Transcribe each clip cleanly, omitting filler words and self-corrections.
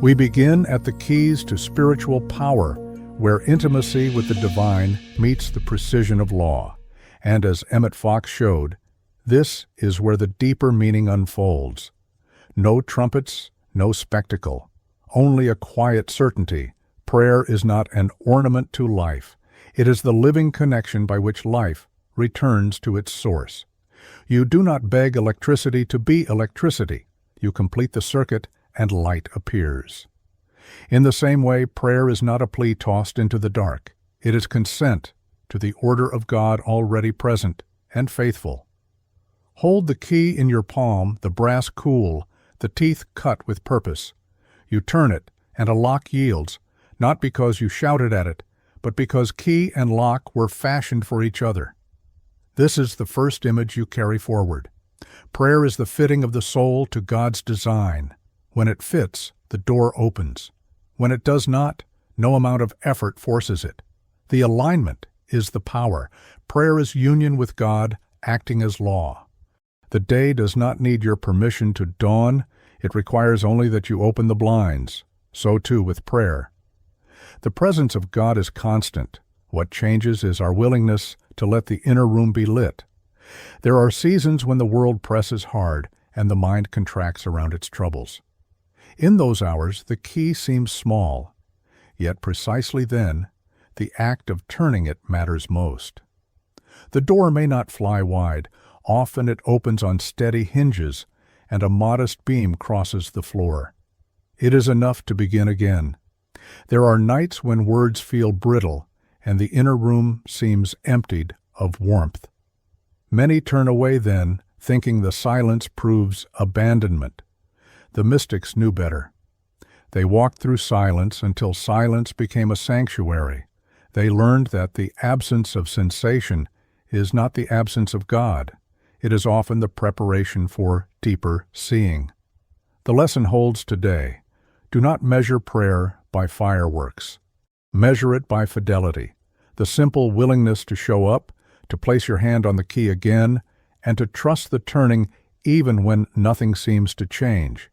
We begin at the keys to spiritual power, where intimacy with the divine meets the precision of law. And as Emmet Fox showed, this is where the deeper meaning unfolds. No trumpets, no spectacle, only a quiet certainty. Prayer is not an ornament to life. It is the living connection by which life returns to its source. You do not beg electricity to be electricity. You complete the circuit and light appears. In the same way, prayer is not a plea tossed into the dark. It is consent to the order of God already present and faithful. Hold the key in your palm, the brass cool, the teeth cut with purpose. You turn it, and a lock yields, not because you shouted at it, but because key and lock were fashioned for each other. This is the first image you carry forward. Prayer is the fitting of the soul to God's design. When it fits, the door opens. When it does not, no amount of effort forces it. The alignment is the power. Prayer is union with God, acting as law. The day does not need your permission to dawn. It requires only that you open the blinds. So too with prayer. The presence of God is constant. What changes is our willingness to let the inner room be lit. There are seasons when the world presses hard and the mind contracts around its troubles. In those hours, the key seems small, yet precisely then, the act of turning it matters most. The door may not fly wide. Often it opens on steady hinges, and a modest beam crosses the floor. It is enough to begin again. There are nights when words feel brittle, and the inner room seems emptied of warmth. Many turn away then, thinking the silence proves abandonment. The mystics knew better. They walked through silence until silence became a sanctuary. They learned that the absence of sensation is not the absence of God. It is often the preparation for deeper seeing. The lesson holds today. Do not measure prayer by fireworks. Measure it by fidelity, the simple willingness to show up, to place your hand on the key again, and to trust the turning even when nothing seems to change.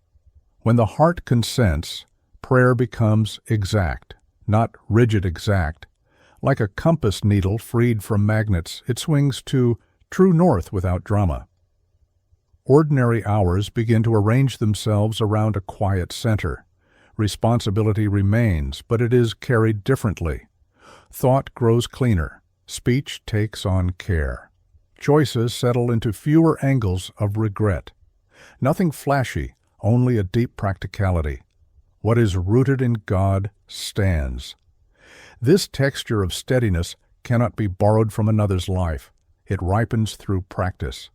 When the heart consents, prayer becomes exact, not rigid exact. Like a compass needle freed from magnets, it swings to true north without drama. Ordinary hours begin to arrange themselves around a quiet center. Responsibility remains, but it is carried differently. Thought grows cleaner. Speech takes on care. Choices settle into fewer angles of regret. Nothing flashy, only a deep practicality. What is rooted in God stands. This texture of steadiness cannot be borrowed from another's life. It ripens through practice.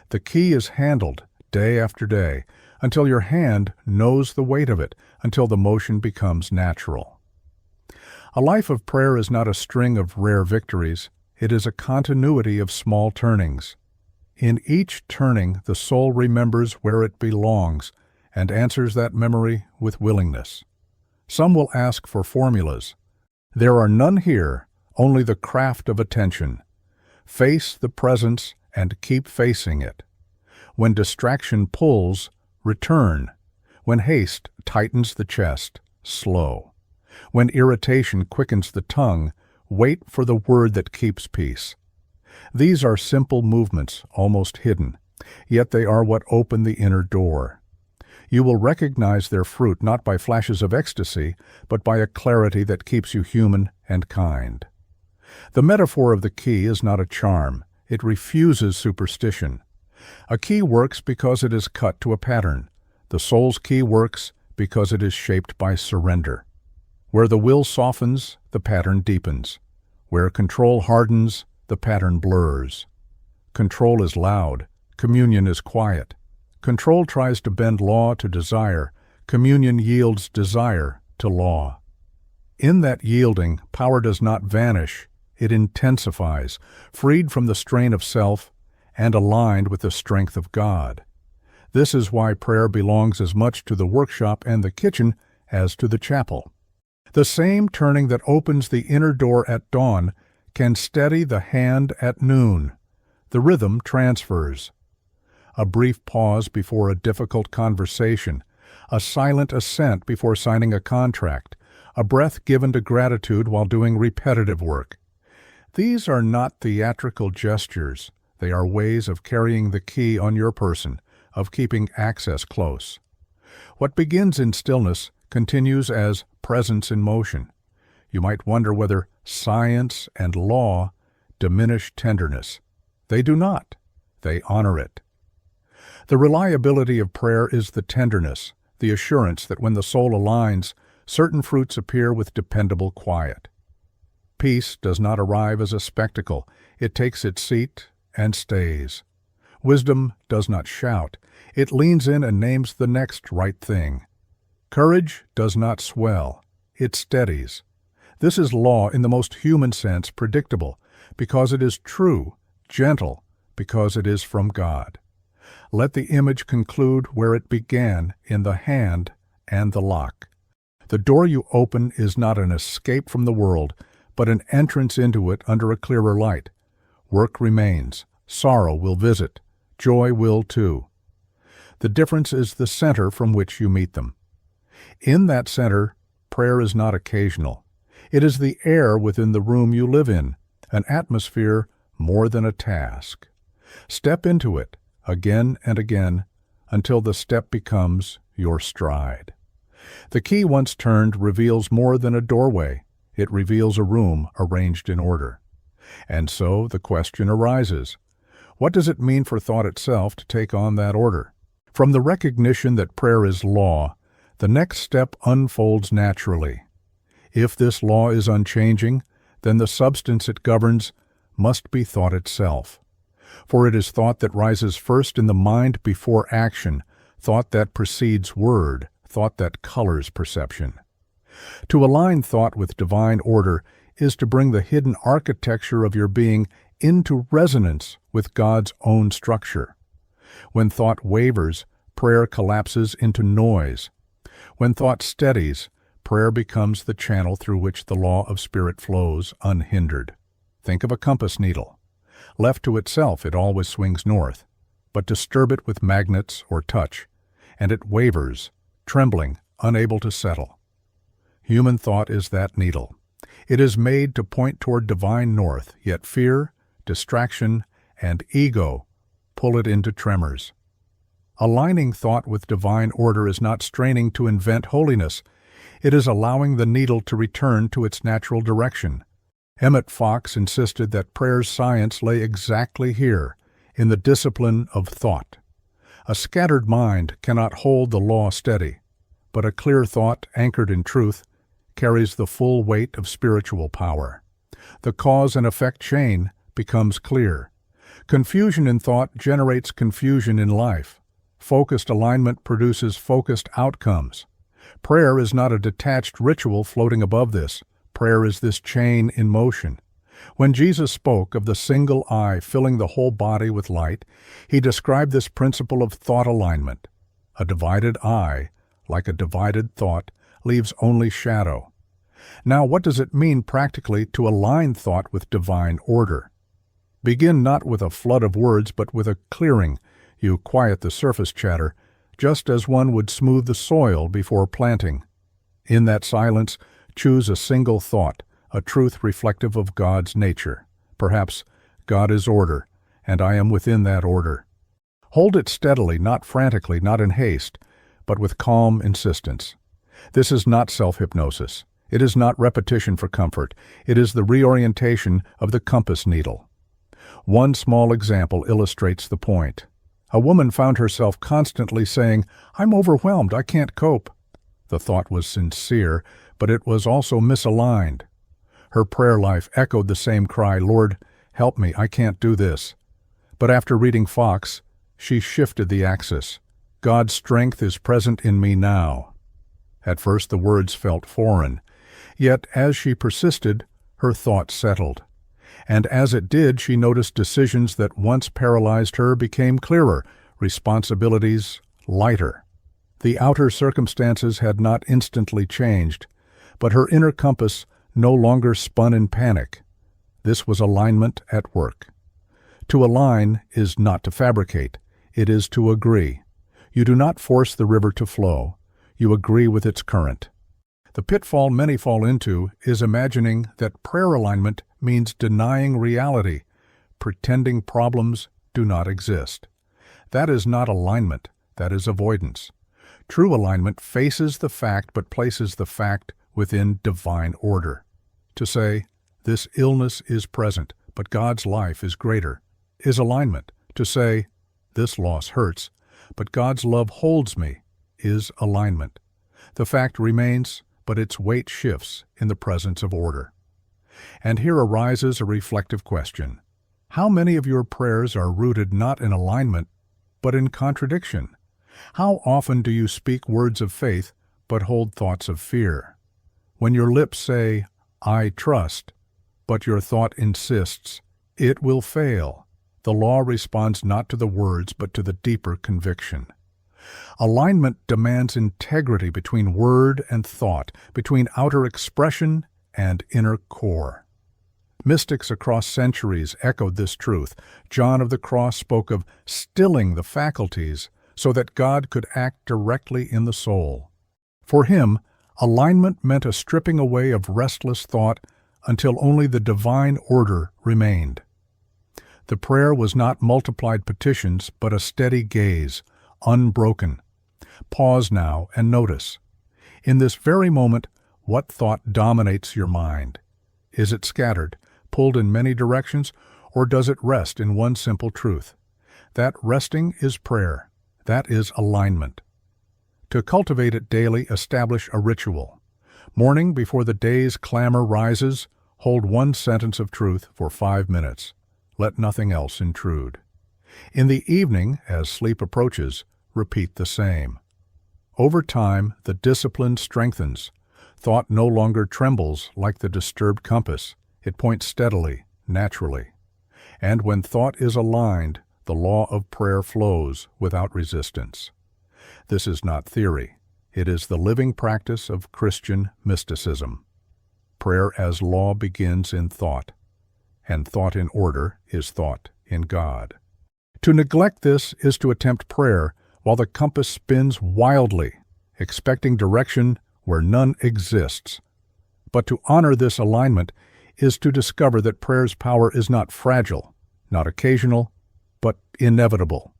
The key is handled day after day, until your hand knows the weight of it, until the motion becomes natural. A life of prayer is not a string of rare victories. It is a continuity of small turnings. In each turning, the soul remembers where it belongs and answers that memory with willingness. Some will ask for formulas. There are none here, only the craft of attention. Face the presence and keep facing it. When distraction pulls, return. When haste tightens the chest, slow. When irritation quickens the tongue, wait for the word that keeps peace. These are simple movements, almost hidden, yet they are what open the inner door. You will recognize their fruit not by flashes of ecstasy, but by a clarity that keeps you human and kind. The metaphor of the key is not a charm. It refuses superstition. A key works because it is cut to a pattern. The soul's key works because it is shaped by surrender. Where the will softens, the pattern deepens. Where control hardens, the pattern blurs. Control is loud. Communion is quiet. Control tries to bend law to desire. Communion yields desire to law. In that yielding, power does not vanish. It intensifies, freed from the strain of self and aligned with the strength of God. This is why prayer belongs as much to the workshop and the kitchen as to the chapel. The same turning that opens the inner door at dawn can steady the hand at noon. The rhythm transfers. A brief pause before a difficult conversation, a silent assent before signing a contract, a breath given to gratitude while doing repetitive work. These are not theatrical gestures. They are ways of carrying the key on your person, of keeping access close. What begins in stillness continues as presence in motion. You might wonder whether science and law diminish tenderness. They do not. They honor it. The reliability of prayer is the tenderness, the assurance that when the soul aligns, certain fruits appear with dependable quiet. Peace does not arrive as a spectacle. It takes its seat and stays. Wisdom does not shout. It leans in and names the next right thing. Courage does not swell. It steadies. This is law in the most human sense, predictable, because it is true, gentle, because it is from God. Let the image conclude where it began, in the hand and the lock. The door you open is not an escape from the world, but an entrance into it under a clearer light. Work remains. Sorrow will visit. Joy will too. The difference is the center from which you meet them. In that center, prayer is not occasional. It is the air within the room you live in, an atmosphere more than a task. Step into it, again and again, until the step becomes your stride. The key once turned reveals more than a doorway. It reveals a room arranged in order. And so the question arises, what does it mean for thought itself to take on that order? From the recognition that prayer is law, the next step unfolds naturally. If this law is unchanging, then the substance it governs must be thought itself. For it is thought that rises first in the mind before action, thought that precedes word, thought that colors perception. To align thought with divine order is to bring the hidden architecture of your being into resonance with God's own structure. When thought wavers, prayer collapses into noise. When thought steadies, prayer becomes the channel through which the law of spirit flows unhindered. Think of a compass needle. Left to itself, it always swings north, but disturb it with magnets or touch, and it wavers, trembling, unable to settle. Human thought is that needle. It is made to point toward divine north, yet fear, distraction, and ego pull it into tremors. Aligning thought with divine order is not straining to invent holiness. It is allowing the needle to return to its natural direction. Emmet Fox insisted that prayer's science lay exactly here, in the discipline of thought. A scattered mind cannot hold the law steady, but a clear thought anchored in truth carries the full weight of spiritual power. The cause and effect chain becomes clear. Confusion in thought generates confusion in life. Focused alignment produces focused outcomes. Prayer is not a detached ritual floating above this. Prayer is this chain in motion. When Jesus spoke of the single eye filling the whole body with light, he described this principle of thought alignment. A divided eye, like a divided thought, leaves only shadow. Now, what does it mean practically to align thought with divine order? Begin not with a flood of words, but with a clearing. You quiet the surface chatter, just as one would smooth the soil before planting. In that silence, choose a single thought, a truth reflective of God's nature. Perhaps, God is order, and I am within that order. Hold it steadily, not frantically, not in haste, but with calm insistence. This is not self-hypnosis. It is not repetition for comfort. It is the reorientation of the compass needle. One small example illustrates the point. A woman found herself constantly saying, "I'm overwhelmed, I can't cope." The thought was sincere, but it was also misaligned. Her prayer life echoed the same cry, "Lord, help me, I can't do this." But after reading Fox, she shifted the axis. God's strength is present in me now. At first the words felt foreign, yet as she persisted, her thought settled. And as it did, she noticed decisions that once paralyzed her became clearer, responsibilities lighter. The outer circumstances had not instantly changed, but her inner compass no longer spun in panic. This was alignment at work. To align is not to fabricate, it is to agree. You do not force the river to flow. You agree with its current. The pitfall many fall into is imagining that prayer alignment means denying reality, pretending problems do not exist. That is not alignment, that is avoidance. True alignment faces the fact but places the fact within divine order. To say, this illness is present, but God's life is greater, is alignment. To say, this loss hurts, but God's love holds me, is alignment. The fact remains, but its weight shifts in the presence of order. And here arises a reflective question. How many of your prayers are rooted not in alignment, but in contradiction? How often do you speak words of faith, but hold thoughts of fear? When your lips say, I trust, but your thought insists, it will fail, the law responds not to the words, but to the deeper conviction. Alignment demands integrity between word and thought, between outer expression and inner core. Mystics across centuries echoed this truth. John of the Cross spoke of stilling the faculties so that God could act directly in the soul. For him, alignment meant a stripping away of restless thought until only the divine order remained. The prayer was not multiplied petitions, but a steady gaze, unbroken. Pause now and notice. In this very moment, what thought dominates your mind? Is it scattered, pulled in many directions, or does it rest in one simple truth? That resting is prayer. That is alignment. To cultivate it daily, establish a ritual. Morning, before the day's clamor rises, hold one sentence of truth for 5 minutes. Let nothing else intrude. In the evening, as sleep approaches, repeat the same. Over time, the discipline strengthens. Thought no longer trembles like the disturbed compass. It points steadily, naturally. And when thought is aligned, the law of prayer flows without resistance. This is not theory. It is the living practice of Christian mysticism. Prayer as law begins in thought, and thought in order is thought in God. To neglect this is to attempt prayer while the compass spins wildly, expecting direction where none exists. But to honor this alignment is to discover that prayer's power is not fragile, not occasional, but inevitable.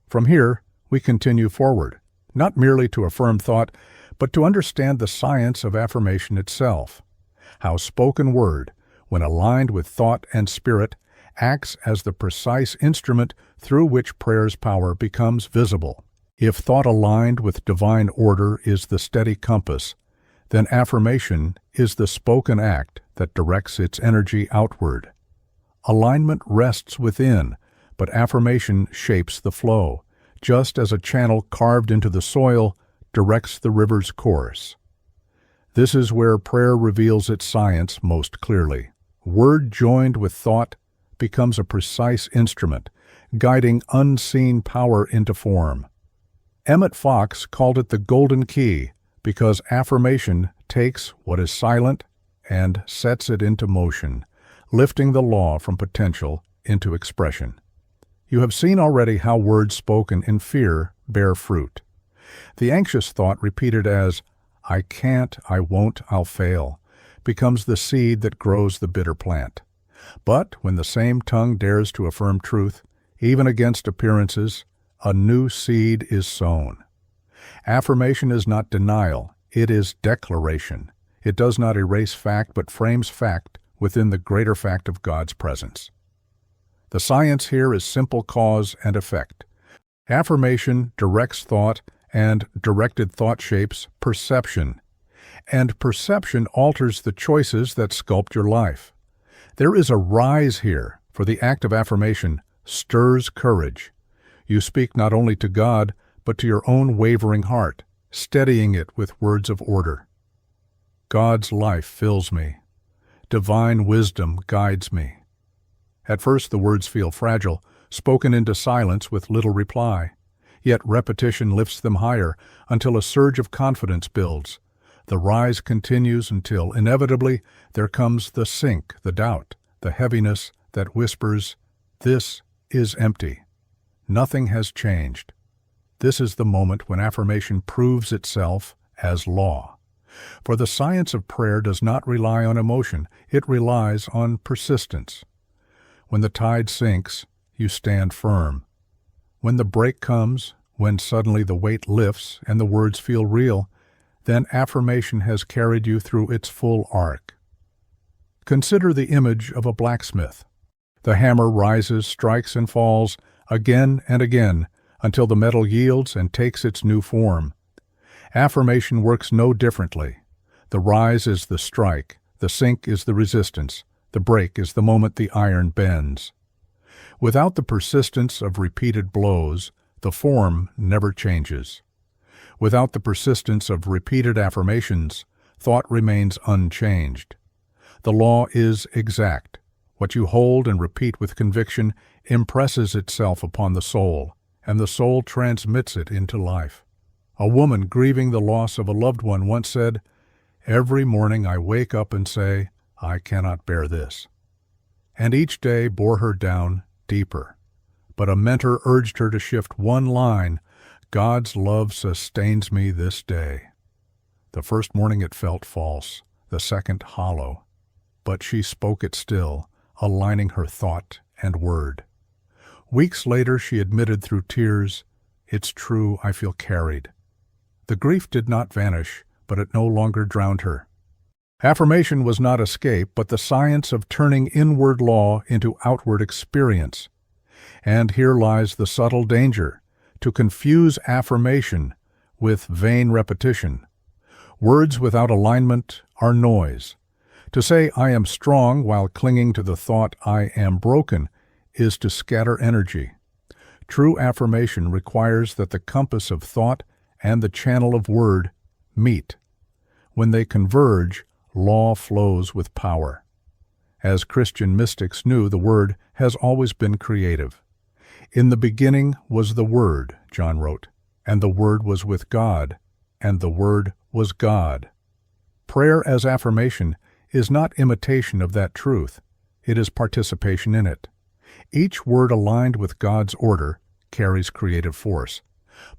From here, we continue forward, not merely to affirm thought, but to understand the science of affirmation itself. How spoken word, when aligned with thought and spirit, acts as the precise instrument through which prayer's power becomes visible. If thought aligned with divine order is the steady compass, then affirmation is the spoken act that directs its energy outward. Alignment rests within, but affirmation shapes the flow, just as a channel carved into the soil directs the river's course. This is where prayer reveals its science most clearly. Word joined with thought becomes a precise instrument, guiding unseen power into form. Emmet Fox called it the golden key because affirmation takes what is silent and sets it into motion, lifting the law from potential into expression. You have seen already how words spoken in fear bear fruit. The anxious thought repeated as, I can't, I won't, I'll fail, becomes the seed that grows the bitter plant. But when the same tongue dares to affirm truth, even against appearances, a new seed is sown. Affirmation is not denial, it is declaration. It does not erase fact, but frames fact within the greater fact of God's presence. The science here is simple cause and effect. Affirmation directs thought, and directed thought shapes perception. And perception alters the choices that sculpt your life. There is a rise here, for the act of affirmation stirs courage. You speak not only to God, but to your own wavering heart, steadying it with words of order. God's life fills me. Divine wisdom guides me. At first the words feel fragile, spoken into silence with little reply. Yet repetition lifts them higher until a surge of confidence builds. The rise continues until, inevitably, there comes the sink, the doubt, the heaviness that whispers, "This is empty. Nothing has changed." This is the moment when affirmation proves itself as law. For the science of prayer does not rely on emotion, it relies on persistence. When the tide sinks, you stand firm. When the break comes, when suddenly the weight lifts and the words feel real, then affirmation has carried you through its full arc. Consider the image of a blacksmith. The hammer rises, strikes, and falls again and again until the metal yields and takes its new form. Affirmation works no differently. The rise is the strike, the sink is the resistance, the break is the moment the iron bends. Without the persistence of repeated blows, the form never changes. Without the persistence of repeated affirmations, thought remains unchanged. The law is exact. What you hold and repeat with conviction impresses itself upon the soul, and the soul transmits it into life. A woman grieving the loss of a loved one once said, "Every morning I wake up and say, I cannot bear this." And each day bore her down deeper. But a mentor urged her to shift one line, "God's love sustains me this day." The first morning it felt false, the second hollow. But she spoke it still, aligning her thought and word. Weeks later she admitted through tears, "It's true, I feel carried." The grief did not vanish, but it no longer drowned her. Affirmation was not escape, but the science of turning inward law into outward experience. And here lies the subtle danger, to confuse affirmation with vain repetition. Words without alignment are noise. To say "I am strong" while clinging to the thought "I am broken" is to scatter energy. True affirmation requires that the compass of thought and the channel of word meet. When they converge, law flows with power. As Christian mystics knew, the Word has always been creative. "In the beginning was the Word," John wrote, "and the Word was with God, and the Word was God." Prayer as affirmation is not imitation of that truth. It is participation in it. Each word aligned with God's order carries creative force.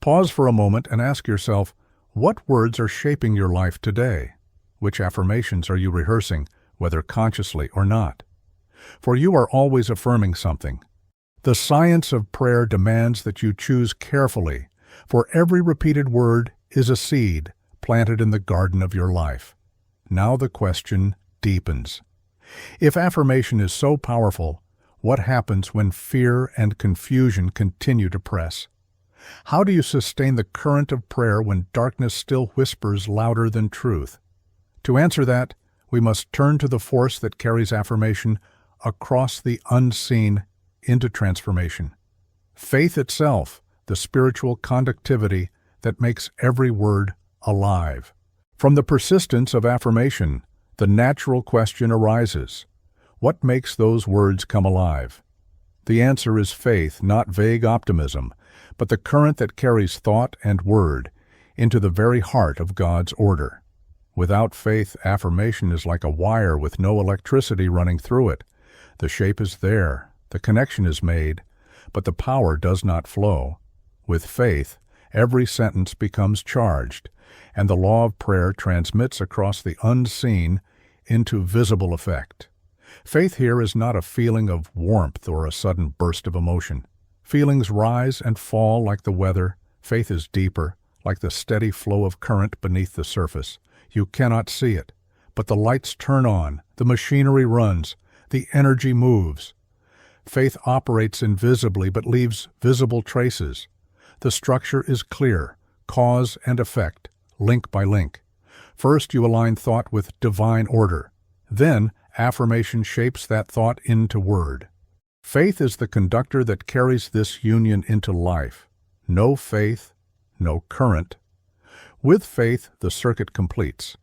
Pause for a moment and ask yourself, what words are shaping your life today? Which affirmations are you rehearsing, whether consciously or not? For you are always affirming something. The science of prayer demands that you choose carefully, for every repeated word is a seed planted in the garden of your life. Now the question deepens. If affirmation is so powerful, what happens when fear and confusion continue to press? How do you sustain the current of prayer when darkness still whispers louder than truth? To answer that, we must turn to the force that carries affirmation across the unseen into transformation. Faith itself, the spiritual conductivity that makes every word alive. From the persistence of affirmation, the natural question arises: what makes those words come alive? The answer is faith, not vague optimism, but the current that carries thought and word into the very heart of God's order. Without faith, affirmation is like a wire with no electricity running through it. The shape is there, the connection is made, but the power does not flow. With faith, every sentence becomes charged, and the law of prayer transmits across the unseen into visible effect. Faith here is not a feeling of warmth or a sudden burst of emotion. Feelings rise and fall like the weather. Faith is deeper, like the steady flow of current beneath the surface. You cannot see it, but the lights turn on, the machinery runs, the energy moves. Faith operates invisibly but leaves visible traces. The structure is clear, cause and effect, link by link. First, you align thought with divine order. Then, affirmation shapes that thought into word. Faith is the conductor that carries this union into life. No faith, no current. With faith, the circuit completes.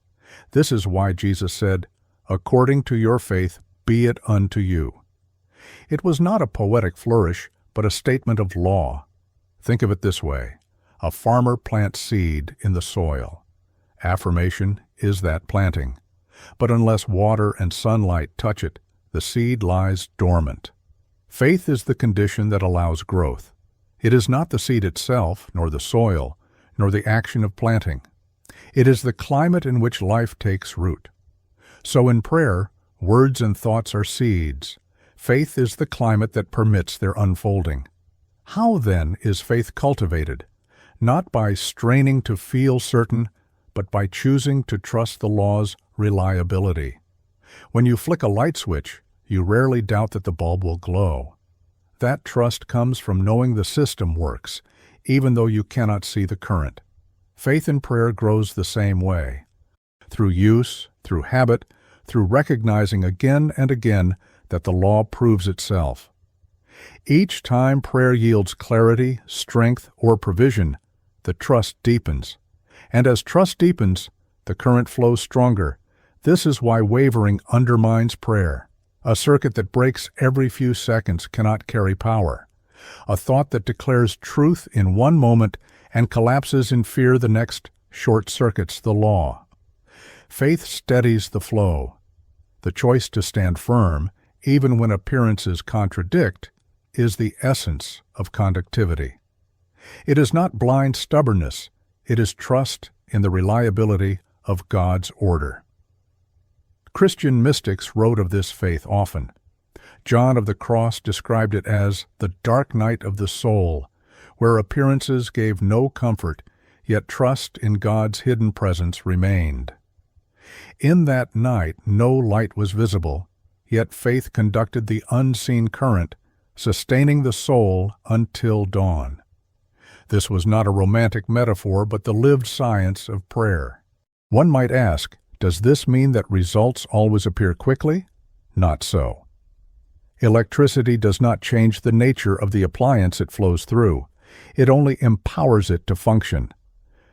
This is why Jesus said, "According to your faith, be it unto you." It was not a poetic flourish, but a statement of law. Think of it this way. A farmer plants seed in the soil. Affirmation is that planting. But unless water and sunlight touch it, the seed lies dormant. Faith is the condition that allows growth. It is not the seed itself, nor the soil, nor the action of planting. It is the climate in which life takes root. So in prayer, words and thoughts are seeds. Faith is the climate that permits their unfolding. How, then, is faith cultivated? Not by straining to feel certain, but by choosing to trust the law's reliability. When you flick a light switch, you rarely doubt that the bulb will glow. That trust comes from knowing the system works, even though you cannot see the current. Faith in prayer grows the same way. Through use, through habit, through recognizing again and again that the law proves itself. Each time prayer yields clarity, strength, or provision, the trust deepens. And as trust deepens, the current flows stronger. This is why wavering undermines prayer. A circuit that breaks every few seconds cannot carry power. A thought that declares truth in one moment and collapses in fear the next short-circuits the law. Faith steadies the flow. The choice to stand firm, even when appearances contradict, is the essence of conductivity. It is not blind stubbornness, it is trust in the reliability of God's order. Christian mystics wrote of this faith often. John of the Cross described it as the dark night of the soul, where appearances gave no comfort, yet trust in God's hidden presence remained. In that night no light was visible, yet faith conducted the unseen current, sustaining the soul until dawn. This was not a romantic metaphor, but the lived science of prayer. One might ask, does this mean that results always appear quickly? Not so. Electricity does not change the nature of the appliance it flows through. It only empowers it to function.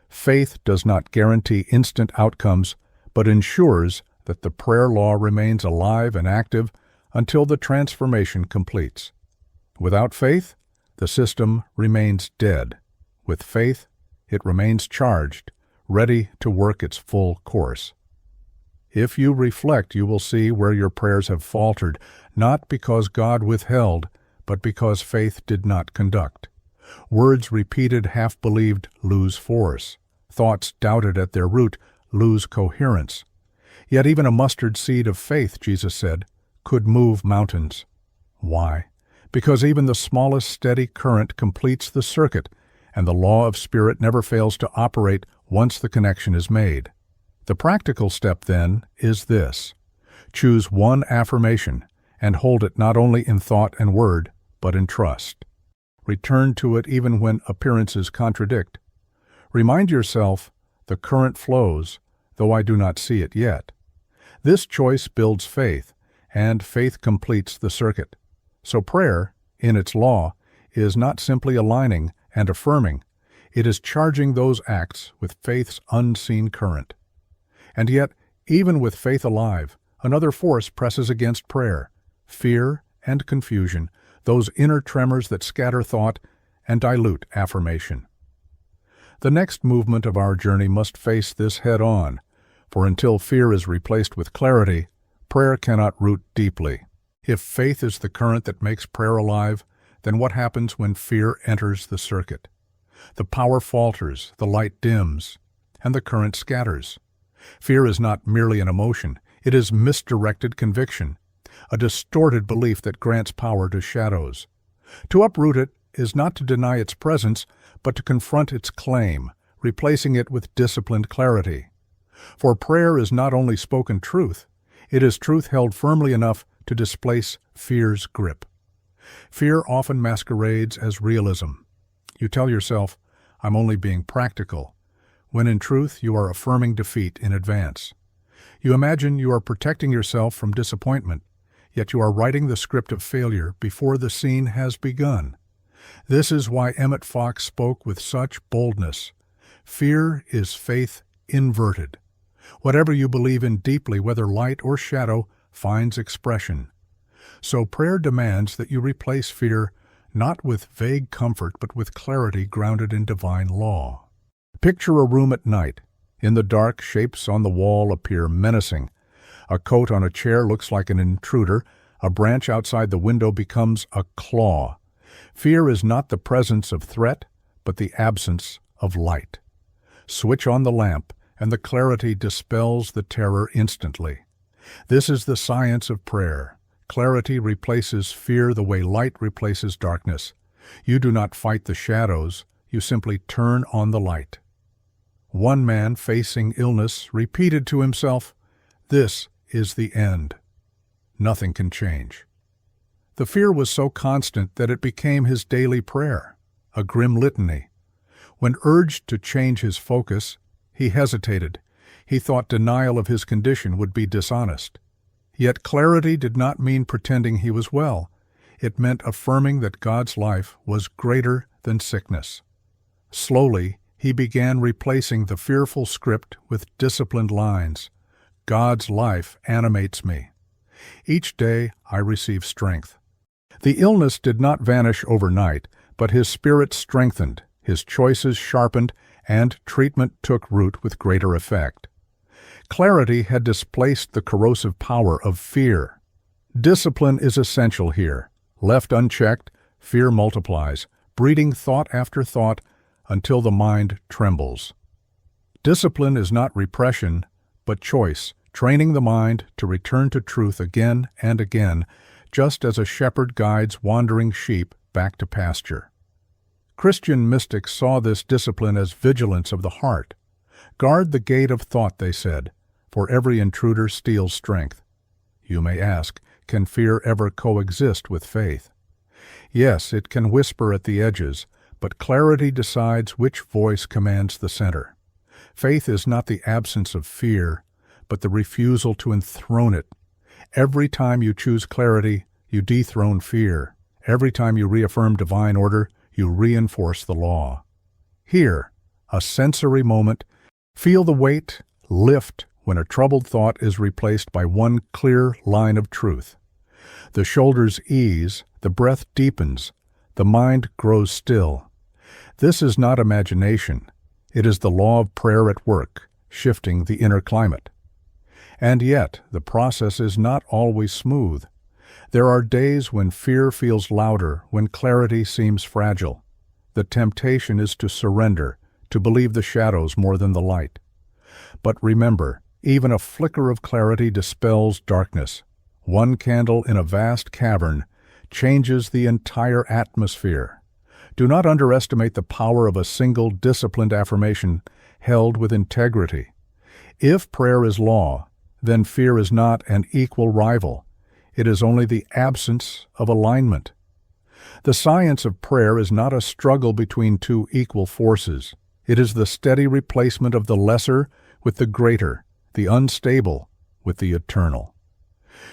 Faith does not guarantee instant outcomes, but ensures that the prayer law remains alive and active until the transformation completes. Without faith, the system remains dead. With faith, it remains charged, ready to work its full course. If you reflect, you will see where your prayers have faltered, not because God withheld, but because faith did not conduct. Words repeated half-believed lose force. Thoughts doubted at their root lose coherence. Yet even a mustard seed of faith, Jesus said, could move mountains. Why? Because even the smallest steady current completes the circuit, and the law of spirit never fails to operate once the connection is made. The practical step, then, is this. Choose one affirmation and hold it not only in thought and word, but in trust. Return to it even when appearances contradict. Remind yourself, the current flows, though I do not see it yet. This choice builds faith, and faith completes the circuit. So prayer, in its law, is not simply aligning and affirming. It is charging those acts with faith's unseen current. And yet, even with faith alive, another force presses against prayer: fear and confusion, those inner tremors that scatter thought and dilute affirmation. The next movement of our journey must face this head-on, for until fear is replaced with clarity, prayer cannot root deeply. If faith is the current that makes prayer alive, then what happens when fear enters the circuit? The power falters, the light dims, and the current scatters. Fear is not merely an emotion, it is misdirected conviction, a distorted belief that grants power to shadows. To uproot it is not to deny its presence, but to confront its claim, replacing it with disciplined clarity. For prayer is not only spoken truth, it is truth held firmly enough to displace fear's grip. Fear often masquerades as realism. You tell yourself, I'm only being practical, when in truth you are affirming defeat in advance. You imagine you are protecting yourself from disappointment, yet you are writing the script of failure before the scene has begun. This is why Emmet Fox spoke with such boldness. Fear is faith inverted. Whatever you believe in deeply, whether light or shadow, finds expression. So prayer demands that you replace fear not with vague comfort, but with clarity grounded in divine law. Picture a room at night. In the dark, shapes on the wall appear menacing. A coat on a chair looks like an intruder. A branch outside the window becomes a claw. Fear is not the presence of threat, but the absence of light. Switch on the lamp, and the clarity dispels the terror instantly. This is the science of prayer. Clarity replaces fear the way light replaces darkness. You do not fight the shadows, you simply turn on the light. One man facing illness repeated to himself, "This is the end. Nothing can change." The fear was so constant that it became his daily prayer, a grim litany. When urged to change his focus, he hesitated. He thought denial of his condition would be dishonest. Yet clarity did not mean pretending he was well. It meant affirming that God's life was greater than sickness. Slowly, he began replacing the fearful script with disciplined lines. God's life animates me. Each day I receive strength. The illness did not vanish overnight, but his spirit strengthened, his choices sharpened, and treatment took root with greater effect. Clarity had displaced the corrosive power of fear. Discipline is essential here. Left unchecked, fear multiplies, breeding thought after thought until the mind trembles. Discipline is not repression, but choice, training the mind to return to truth again and again, just as a shepherd guides wandering sheep back to pasture. Christian mystics saw this discipline as vigilance of the heart. Guard the gate of thought, they said, for every intruder steals strength. You may ask, can fear ever coexist with faith? Yes, it can whisper at the edges, but clarity decides which voice commands the center. Faith is not the absence of fear, but the refusal to enthrone it. Every time you choose clarity, you dethrone fear. Every time you reaffirm divine order, you reinforce the law. Here, a sensory moment, feel the weight lift when a troubled thought is replaced by one clear line of truth. The shoulders ease, the breath deepens, the mind grows still. This is not imagination. It is the law of prayer at work, shifting the inner climate. And yet, the process is not always smooth. There are days when fear feels louder, when clarity seems fragile. The temptation is to surrender, to believe the shadows more than the light. But remember, even a flicker of clarity dispels darkness. One candle in a vast cavern changes the entire atmosphere. Do not underestimate the power of a single disciplined affirmation held with integrity. If prayer is law, then fear is not an equal rival. It is only the absence of alignment. The science of prayer is not a struggle between two equal forces. It is the steady replacement of the lesser with the greater, the unstable with the eternal.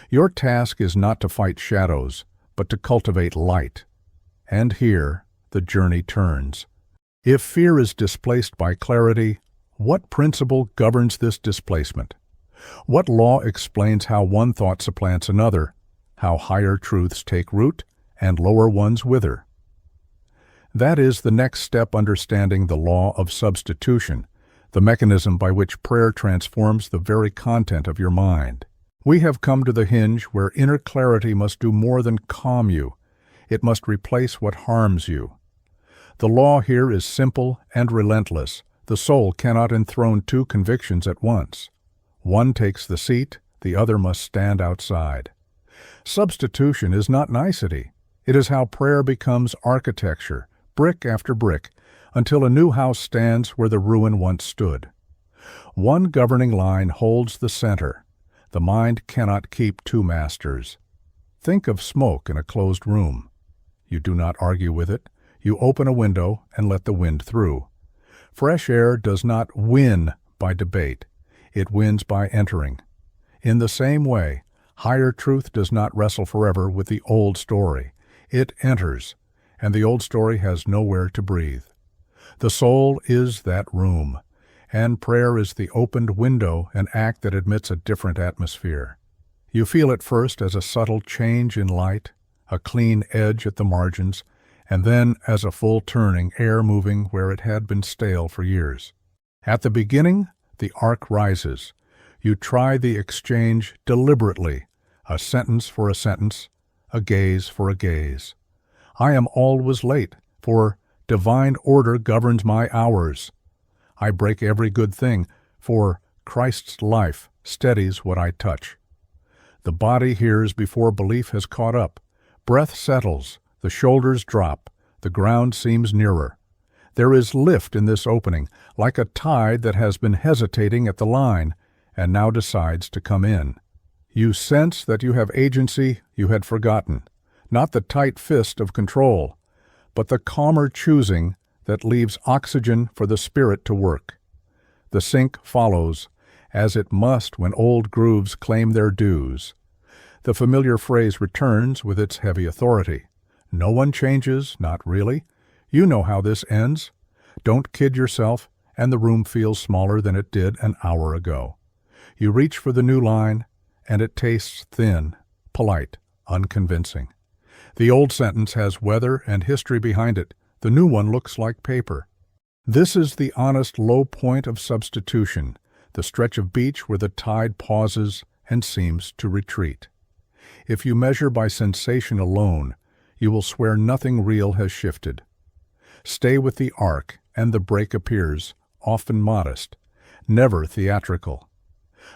Your task is not to fight shadows, but to cultivate light. And here, the journey turns. If fear is displaced by clarity, what principle governs this displacement? What law explains how one thought supplants another, how higher truths take root and lower ones wither? That is the next step, understanding the law of substitution, the mechanism by which prayer transforms the very content of your mind. We have come to the hinge where inner clarity must do more than calm you. It must replace what harms you. The law here is simple and relentless. The soul cannot enthrone two convictions at once. One takes the seat, the other must stand outside. Substitution is not nicety. It is how prayer becomes architecture, brick after brick, until a new house stands where the ruin once stood. One governing line holds the center. The mind cannot keep two masters. Think of smoke in a closed room. You do not argue with it. You open a window and let the wind through. Fresh air does not win by debate. It wins by entering. In the same way, higher truth does not wrestle forever with the old story. It enters, and the old story has nowhere to breathe. The soul is that room, and prayer is the opened window, an act that admits a different atmosphere. You feel it first as a subtle change in light, a clean edge at the margins, and then as a full turning, air moving where it had been stale for years. At the beginning, the arc rises. You try the exchange deliberately, a sentence for a sentence, a gaze for a gaze. I am always late, for divine order governs my hours. I break every good thing, for Christ's life steadies what I touch. The body hears before belief has caught up. Breath settles, the shoulders drop, the ground seems nearer. There is lift in this opening, like a tide that has been hesitating at the line and now decides to come in. You sense that you have agency you had forgotten, not the tight fist of control, but the calmer choosing that leaves oxygen for the spirit to work. The sink follows, as it must when old grooves claim their dues. The familiar phrase returns with its heavy authority. No one changes, not really. You know how this ends. Don't kid yourself, and the room feels smaller than it did an hour ago. You reach for the new line, and it tastes thin, polite, unconvincing. The old sentence has weather and history behind it. The new one looks like paper. This is the honest low point of substitution, the stretch of beach where the tide pauses and seems to retreat. If you measure by sensation alone, you will swear nothing real has shifted. Stay with the arc, and the break appears, often modest, never theatrical.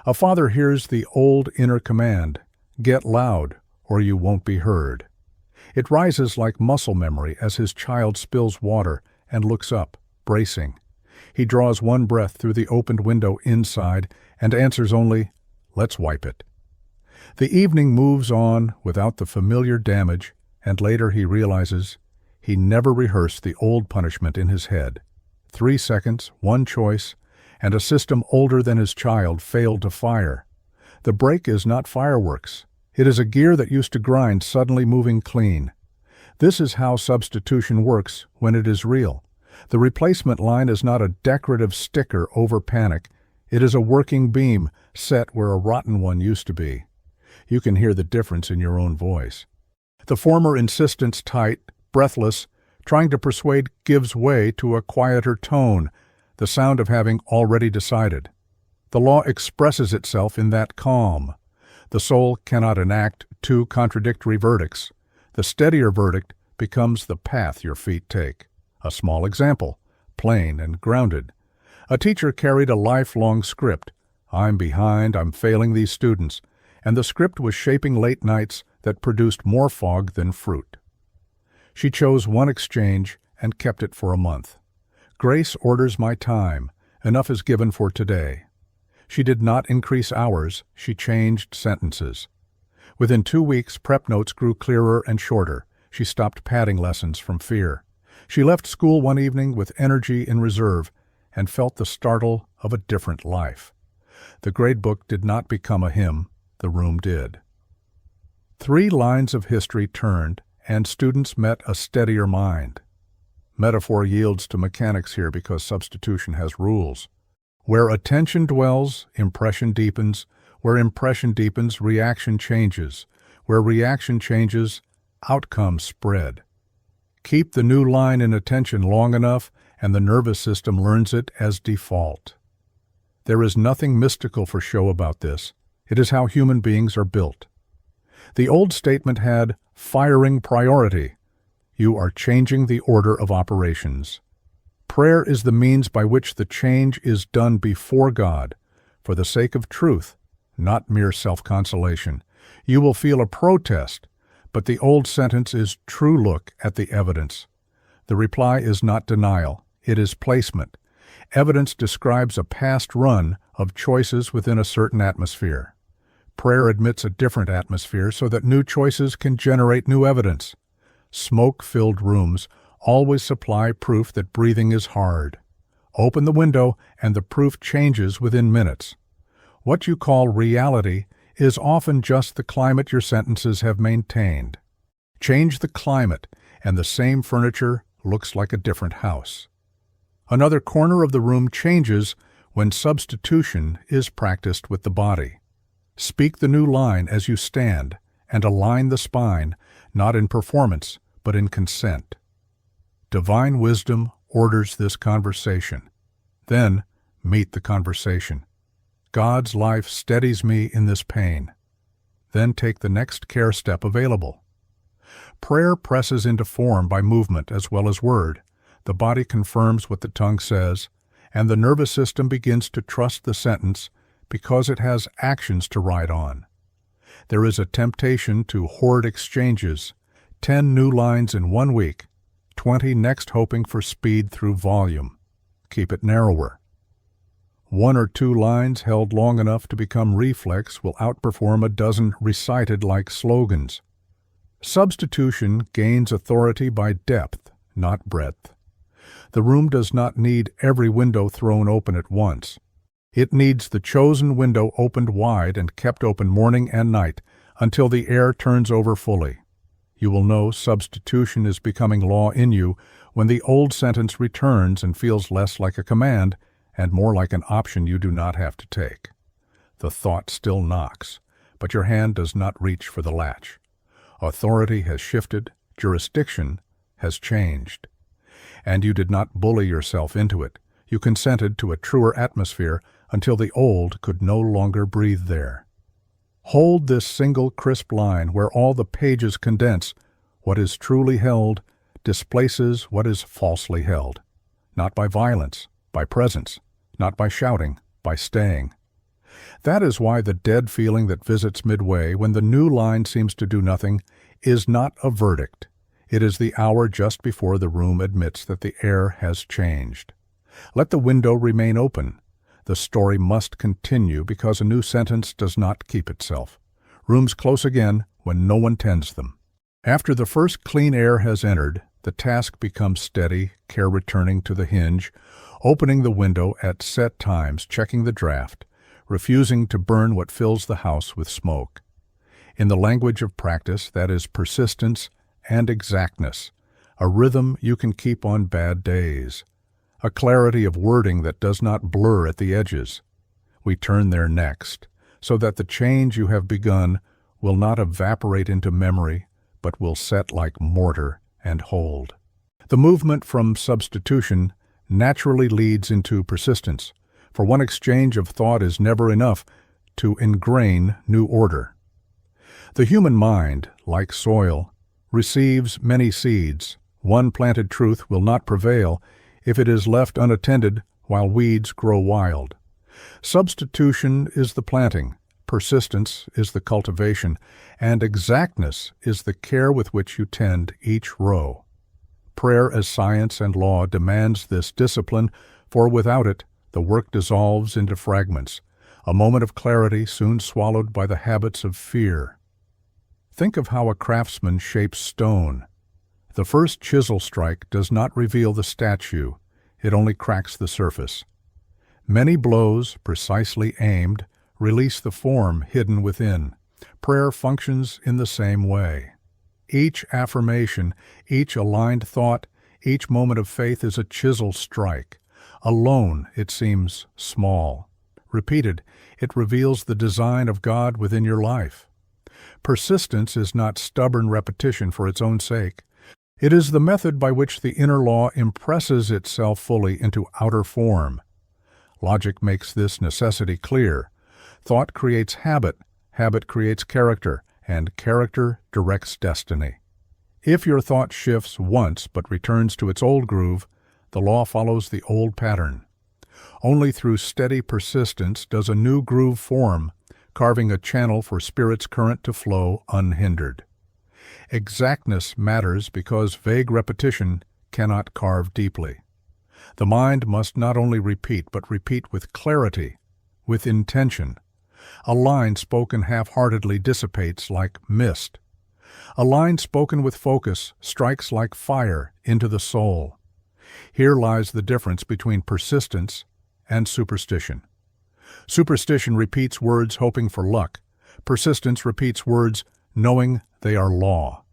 A father hears the old inner command, "Get loud, or you won't be heard." It rises like muscle memory as his child spills water and looks up, bracing. He draws one breath through the opened window inside and answers only, "Let's wipe it." The evening moves on without the familiar damage, and later he realizes he never rehearsed the old punishment in his head. 3 seconds, one choice, and a system older than his child failed to fire. The break is not fireworks. It is a gear that used to grind suddenly moving clean. This is how substitution works when it is real. The replacement line is not a decorative sticker over panic. It is a working beam set where a rotten one used to be. You can hear the difference in your own voice. The former insistence, tight, breathless, trying to persuade, gives way to a quieter tone, the sound of having already decided. The law expresses itself in that calm. The soul cannot enact two contradictory verdicts. The steadier verdict becomes the path your feet take. A small example, plain and grounded. A teacher carried a lifelong script. I'm behind, I'm failing these students. And the script was shaping late nights that produced more fog than fruit. She chose one exchange and kept it for a month. Grace orders my time. Enough is given for today. She did not increase hours, she changed sentences. Within 2 weeks, prep notes grew clearer and shorter. She stopped padding lessons from fear. She left school one evening with energy in reserve and felt the startle of a different life. The gradebook did not become a hymn, the room did. 3 lines of history turned, and students met a steadier mind. Metaphor yields to mechanics here because substitution has rules. Where attention dwells, impression deepens. Where impression deepens, reaction changes. Where reaction changes, outcomes spread. Keep the new line in attention long enough, and the nervous system learns it as default. There is nothing mystical for show about this. It is how human beings are built. The old statement had firing priority. You are changing the order of operations. Prayer is the means by which the change is done before God, for the sake of truth, not mere self-consolation. You will feel a protest, but the old sentence is true look at the evidence. The reply is not denial, it is placement. Evidence describes a past run of choices within a certain atmosphere. Prayer admits a different atmosphere so that new choices can generate new evidence. Smoke-filled rooms always supply proof that breathing is hard. Open the window and the proof changes within minutes. What you call reality is often just the climate your sentences have maintained. Change the climate, and the same furniture looks like a different house. Another corner of the room changes when substitution is practiced with the body. Speak the new line as you stand, and align the spine, not in performance, but in consent. Divine wisdom orders this conversation. Then, meet the conversation. God's life steadies me in this pain. Then take the next care step available. Prayer presses into form by movement as well as word. The body confirms what the tongue says, and the nervous system begins to trust the sentence because it has actions to ride on. There is a temptation to hoard exchanges, 10 new lines in 1 week, 20 next, hoping for speed through volume. Keep it narrower. 1 or 2 lines held long enough to become reflex will outperform a dozen recited like slogans. Substitution gains authority by depth, not breadth. The room does not need every window thrown open at once. It needs the chosen window opened wide and kept open morning and night until the air turns over fully. You will know substitution is becoming law in you when the old sentence returns and feels less like a command and more like an option you do not have to take. The thought still knocks, but your hand does not reach for the latch. Authority has shifted, jurisdiction has changed. And you did not bully yourself into it. You consented to a truer atmosphere until the old could no longer breathe there. Hold this single crisp line where all the pages condense. What is truly held displaces what is falsely held. Not by violence, by presence, not by shouting, by staying. That is why the dead feeling that visits midway when the new line seems to do nothing is not a verdict. It is the hour just before the room admits that the air has changed. Let the window remain open. The story must continue because a new sentence does not keep itself. Rooms close again when no one tends them. After the first clean air has entered, the task becomes steady, care returning to the hinge, opening the window at set times, checking the draft, refusing to burn what fills the house with smoke. In the language of practice, that is persistence and exactness, a rhythm you can keep on bad days, a clarity of wording that does not blur at the edges. We turn there next, so that the change you have begun will not evaporate into memory, but will set like mortar and hold. The movement from substitution naturally leads into persistence, for one exchange of thought is never enough to ingrain new order. The human mind, like soil, receives many seeds. One planted truth will not prevail if it is left unattended while weeds grow wild. Substitution is the planting, persistence is the cultivation, and exactness is the care with which you tend each row. Prayer as science and law demands this discipline, for without it, the work dissolves into fragments, a moment of clarity soon swallowed by the habits of fear. Think of how a craftsman shapes stone. The first chisel strike does not reveal the statue, it only cracks the surface. Many blows, precisely aimed, release the form hidden within. Prayer functions in the same way. Each affirmation, each aligned thought, each moment of faith is a chisel strike. Alone, it seems small. Repeated, it reveals the design of God within your life. Persistence is not stubborn repetition for its own sake. It is the method by which the inner law impresses itself fully into outer form. Logic makes this necessity clear. Thought creates habit, habit creates character, and character directs destiny. If your thought shifts once but returns to its old groove, the law follows the old pattern. Only through steady persistence does a new groove form, carving a channel for spirit's current to flow unhindered. Exactness matters because vague repetition cannot carve deeply. The mind must not only repeat, but repeat with clarity, with intention. A line spoken half-heartedly dissipates like mist. A line spoken with focus strikes like fire into the soul. Here lies the difference between persistence and superstition. Superstition repeats words hoping for luck. Persistence repeats words knowing they are law.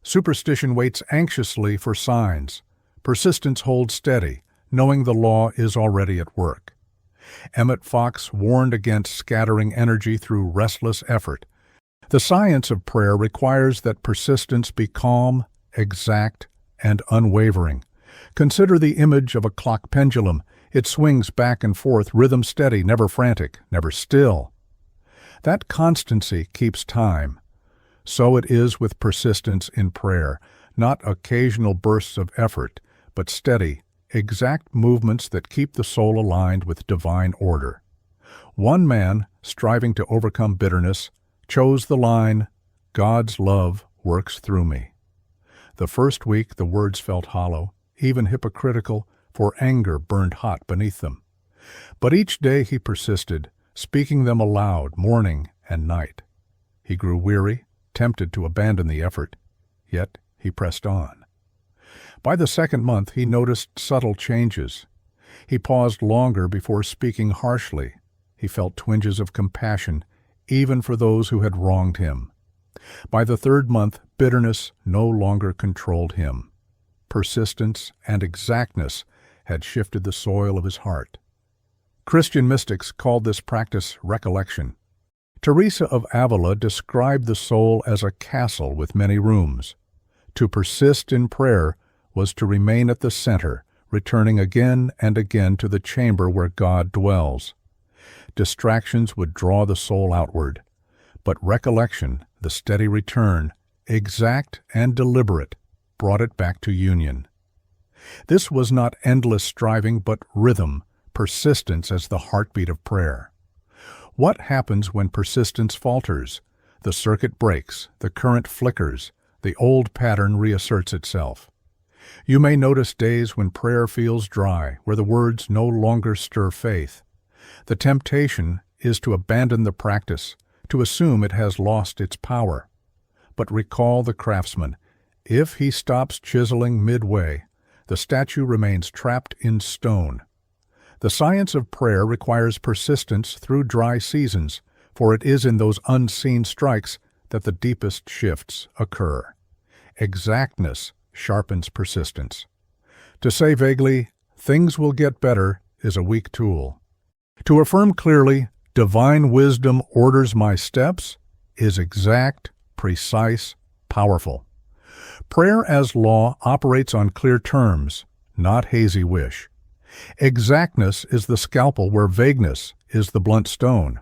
Superstition waits anxiously for signs. Persistence holds steady, knowing the law is already at work. Emmet Fox warned against scattering energy through restless effort. The science of prayer requires that persistence be calm, exact, and unwavering. Consider the image of a clock pendulum. It swings back and forth, rhythm steady, never frantic, never still. That constancy keeps time. So it is with persistence in prayer, not occasional bursts of effort, but steady, exact movements that keep the soul aligned with divine order. One man, striving to overcome bitterness, chose the line, "God's love works through me." The first week the words felt hollow, even hypocritical, for anger burned hot beneath them. But each day he persisted, speaking them aloud morning and night. He grew weary, tempted to abandon the effort, yet he pressed on. By the second month he noticed subtle changes. He paused longer before speaking harshly. He felt twinges of compassion, even for those who had wronged him. By the third month, bitterness no longer controlled him. Persistence and exactness had shifted the soil of his heart. Christian mystics called this practice recollection. Teresa of Avila described the soul as a castle with many rooms. To persist in prayer was to remain at the center, returning again and again to the chamber where God dwells. Distractions would draw the soul outward, but recollection, the steady return, exact and deliberate, brought it back to union. This was not endless striving, but rhythm, persistence as the heartbeat of prayer. What happens when persistence falters? The circuit breaks, the current flickers, the old pattern reasserts itself. You may notice days when prayer feels dry, where the words no longer stir faith. The temptation is to abandon the practice, to assume it has lost its power. But recall the craftsman. If he stops chiseling midway, the statue remains trapped in stone. The science of prayer requires persistence through dry seasons, for it is in those unseen strikes that the deepest shifts occur. Exactness sharpens persistence. To say vaguely, "Things will get better," is a weak tool. To affirm clearly, "Divine wisdom orders my steps," is exact, precise, powerful. Prayer as law operates on clear terms, not hazy wish. Exactness is the scalpel where vagueness is the blunt stone.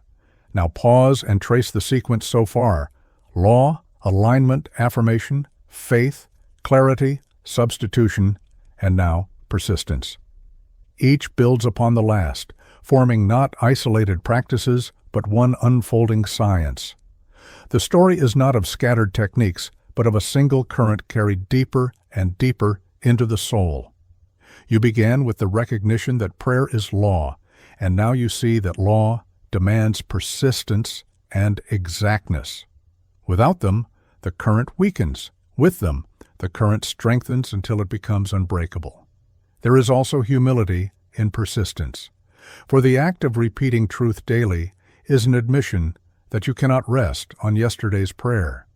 Now pause and trace the sequence so far: law, alignment, affirmation, faith, clarity, substitution, and now persistence. Each builds upon the last, forming not isolated practices, but one unfolding science. The story is not of scattered techniques, but of a single current carried deeper and deeper into the soul. You began with the recognition that prayer is law, and now you see that law demands persistence and exactness. Without them, the current weakens. With them, the current strengthens until it becomes unbreakable. There is also humility in persistence, for the act of repeating truth daily is an admission that you cannot rest on yesterday's prayer.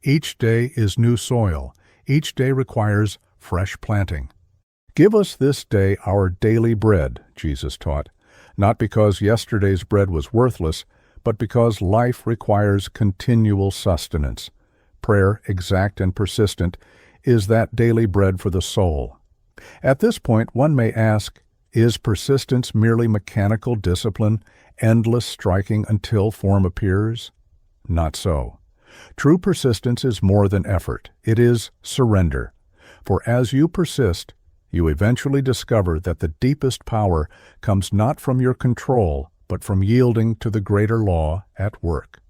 Each day is new soil. Each day requires fresh planting. "Give us this day our daily bread," Jesus taught, not because yesterday's bread was worthless, but because life requires continual sustenance. Prayer, exact and persistent, is that daily bread for the soul. At this point, one may ask, is persistence merely mechanical discipline, endless striking until form appears? Not so. True persistence is more than effort. It is surrender. For as you persist, you eventually discover that the deepest power comes not from your control, but from yielding to the greater law at work.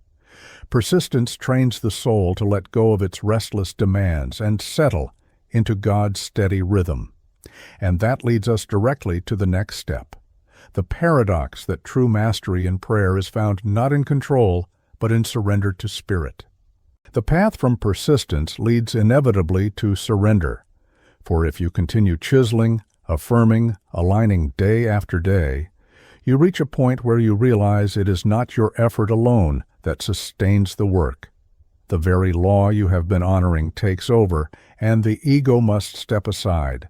Persistence trains the soul to let go of its restless demands and settle into God's steady rhythm. And that leads us directly to the next step. The paradox that true mastery in prayer is found not in control, but in surrender to Spirit. The path from persistence leads inevitably to surrender. For if you continue chiseling, affirming, aligning day after day, you reach a point where you realize it is not your effort alone that sustains the work. The very law you have been honoring takes over, and the ego must step aside.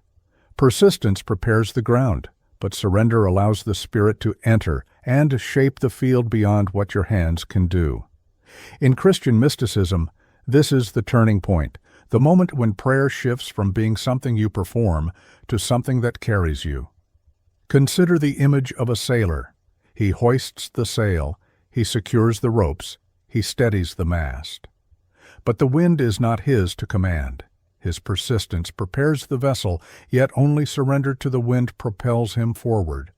Persistence prepares the ground, but surrender allows the Spirit to enter and shape the field beyond what your hands can do. In Christian mysticism, this is the turning point, the moment when prayer shifts from being something you perform to something that carries you. Consider the image of a sailor. He hoists the sail, he secures the ropes, he steadies the mast. But the wind is not his to command. His persistence prepares the vessel, yet only surrender to the wind propels him forward.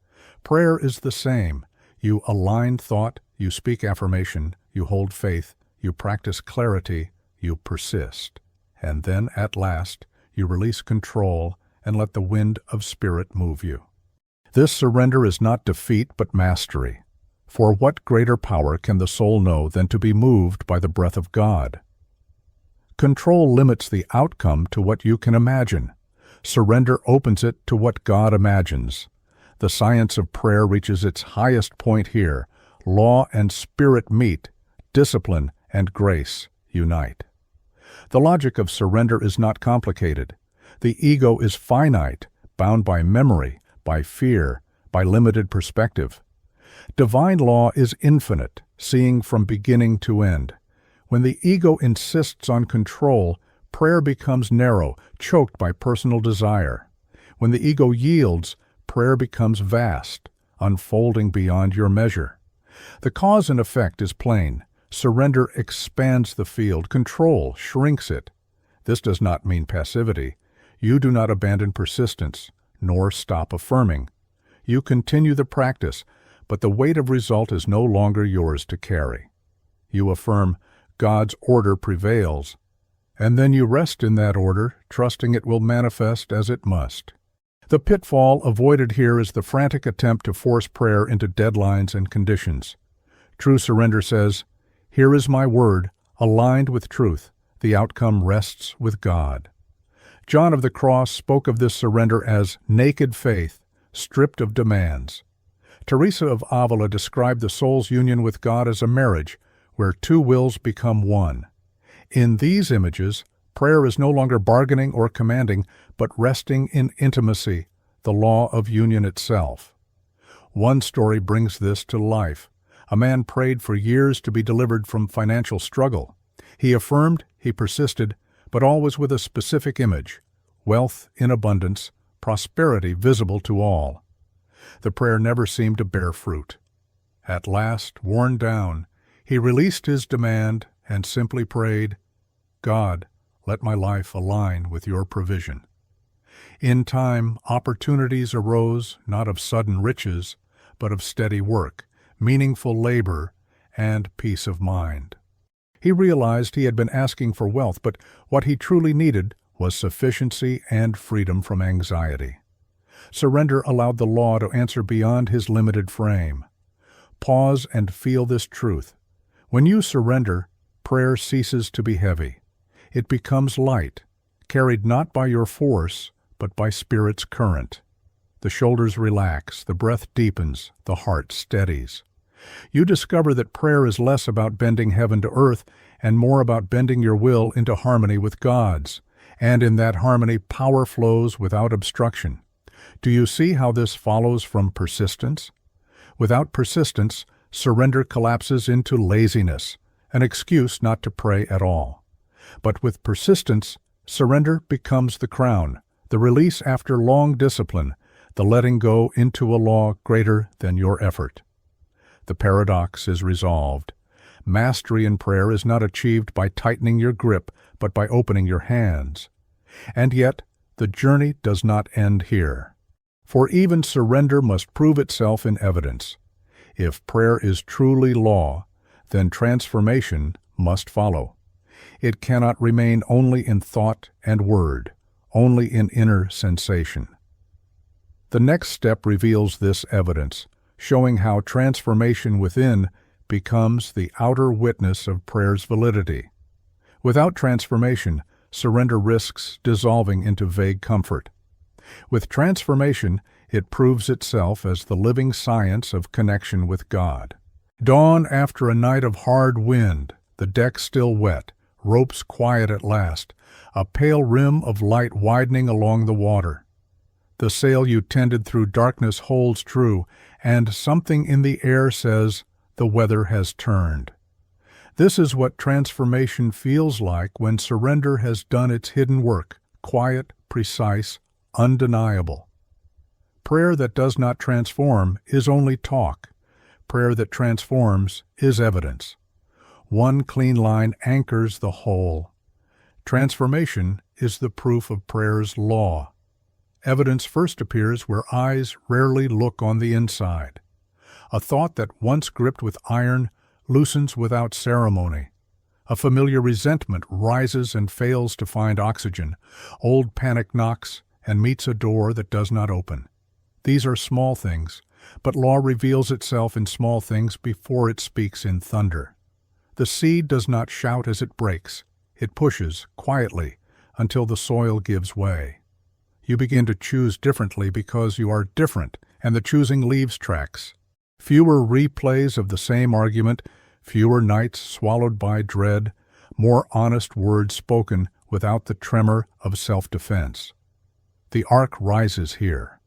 Prayer is the same. You align thought, you speak affirmation, you hold faith, you practice clarity, you persist. And then, at last, you release control and let the wind of spirit move you. This surrender is not defeat but mastery. For what greater power can the soul know than to be moved by the breath of God? Control limits the outcome to what you can imagine. Surrender opens it to what God imagines. The science of prayer reaches its highest point here. Law and spirit meet. Discipline and grace unite. The logic of surrender is not complicated. The ego is finite, bound by memory, by fear, by limited perspective. Divine law is infinite, seeing from beginning to end. When the ego insists on control, prayer becomes narrow, choked by personal desire. When the ego yields, prayer becomes vast, unfolding beyond your measure. The cause and effect is plain. Surrender expands the field. Control shrinks it. This does not mean passivity. You do not abandon persistence, nor stop affirming. You continue the practice, but the weight of result is no longer yours to carry. You affirm, God's order prevails, and then you rest in that order, trusting it will manifest as it must. The pitfall avoided here is the frantic attempt to force prayer into deadlines and conditions. True surrender says, "Here is my word, aligned with truth. The outcome rests with God." John of the Cross spoke of this surrender as naked faith, stripped of demands. Teresa of Avila described the soul's union with God as a marriage, where two wills become one. In these images, prayer is no longer bargaining or commanding, but resting in intimacy, the law of union itself. One story brings this to life. A man prayed for years to be delivered from financial struggle. He affirmed, he persisted, but always with a specific image: wealth in abundance, prosperity visible to all. The prayer never seemed to bear fruit. At last, worn down, he released his demand and simply prayed, "God, let my life align with your provision." In time, opportunities arose, not of sudden riches, but of steady work, meaningful labor, and peace of mind. He realized he had been asking for wealth, but what he truly needed was sufficiency and freedom from anxiety. Surrender allowed the law to answer beyond his limited frame. Pause and feel this truth. When you surrender, prayer ceases to be heavy. It becomes light, carried not by your force, but by Spirit's current. The shoulders relax, the breath deepens, the heart steadies. You discover that prayer is less about bending heaven to earth and more about bending your will into harmony with God's. And in that harmony, power flows without obstruction. Do you see how this follows from persistence? Without persistence, surrender collapses into laziness, an excuse not to pray at all. But with persistence, surrender becomes the crown, the release after long discipline, the letting go into a law greater than your effort. The paradox is resolved. Mastery in prayer is not achieved by tightening your grip, but by opening your hands. And yet, the journey does not end here. For even surrender must prove itself in evidence. If prayer is truly law, then transformation must follow. It cannot remain only in thought and word, only in inner sensation. The next step reveals this evidence, showing how transformation within becomes the outer witness of prayer's validity. Without transformation, surrender risks dissolving into vague comfort. With transformation, it proves itself as the living science of connection with God. Dawn after a night of hard wind, the deck still wet, ropes quiet at last, a pale rim of light widening along the water. The sail you tended through darkness holds true, and something in the air says, the weather has turned. This is what transformation feels like when surrender has done its hidden work, quiet, precise, undeniable. Prayer that does not transform is only talk. Prayer that transforms is evidence. One clean line anchors the whole. Transformation is the proof of prayer's law. Evidence first appears where eyes rarely look on the inside. A thought that once gripped with iron loosens without ceremony. A familiar resentment rises and fails to find oxygen. Old panic knocks and meets a door that does not open. These are small things, but law reveals itself in small things before it speaks in thunder. The seed does not shout as it breaks. It pushes, quietly, until the soil gives way. You begin to choose differently because you are different, and the choosing leaves tracks. Fewer replays of the same argument, fewer nights swallowed by dread, more honest words spoken without the tremor of self-defense. The arc rises here.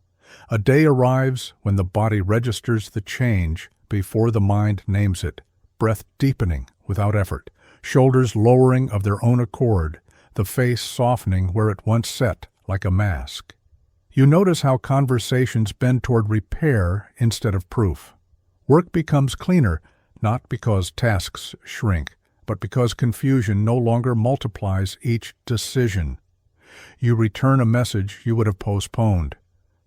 A day arrives when the body registers the change before the mind names it, breath deepening without effort, shoulders lowering of their own accord, the face softening where it once set like a mask. You notice how conversations bend toward repair instead of proof. Work becomes cleaner, not because tasks shrink, but because confusion no longer multiplies each decision. You return a message you would have postponed.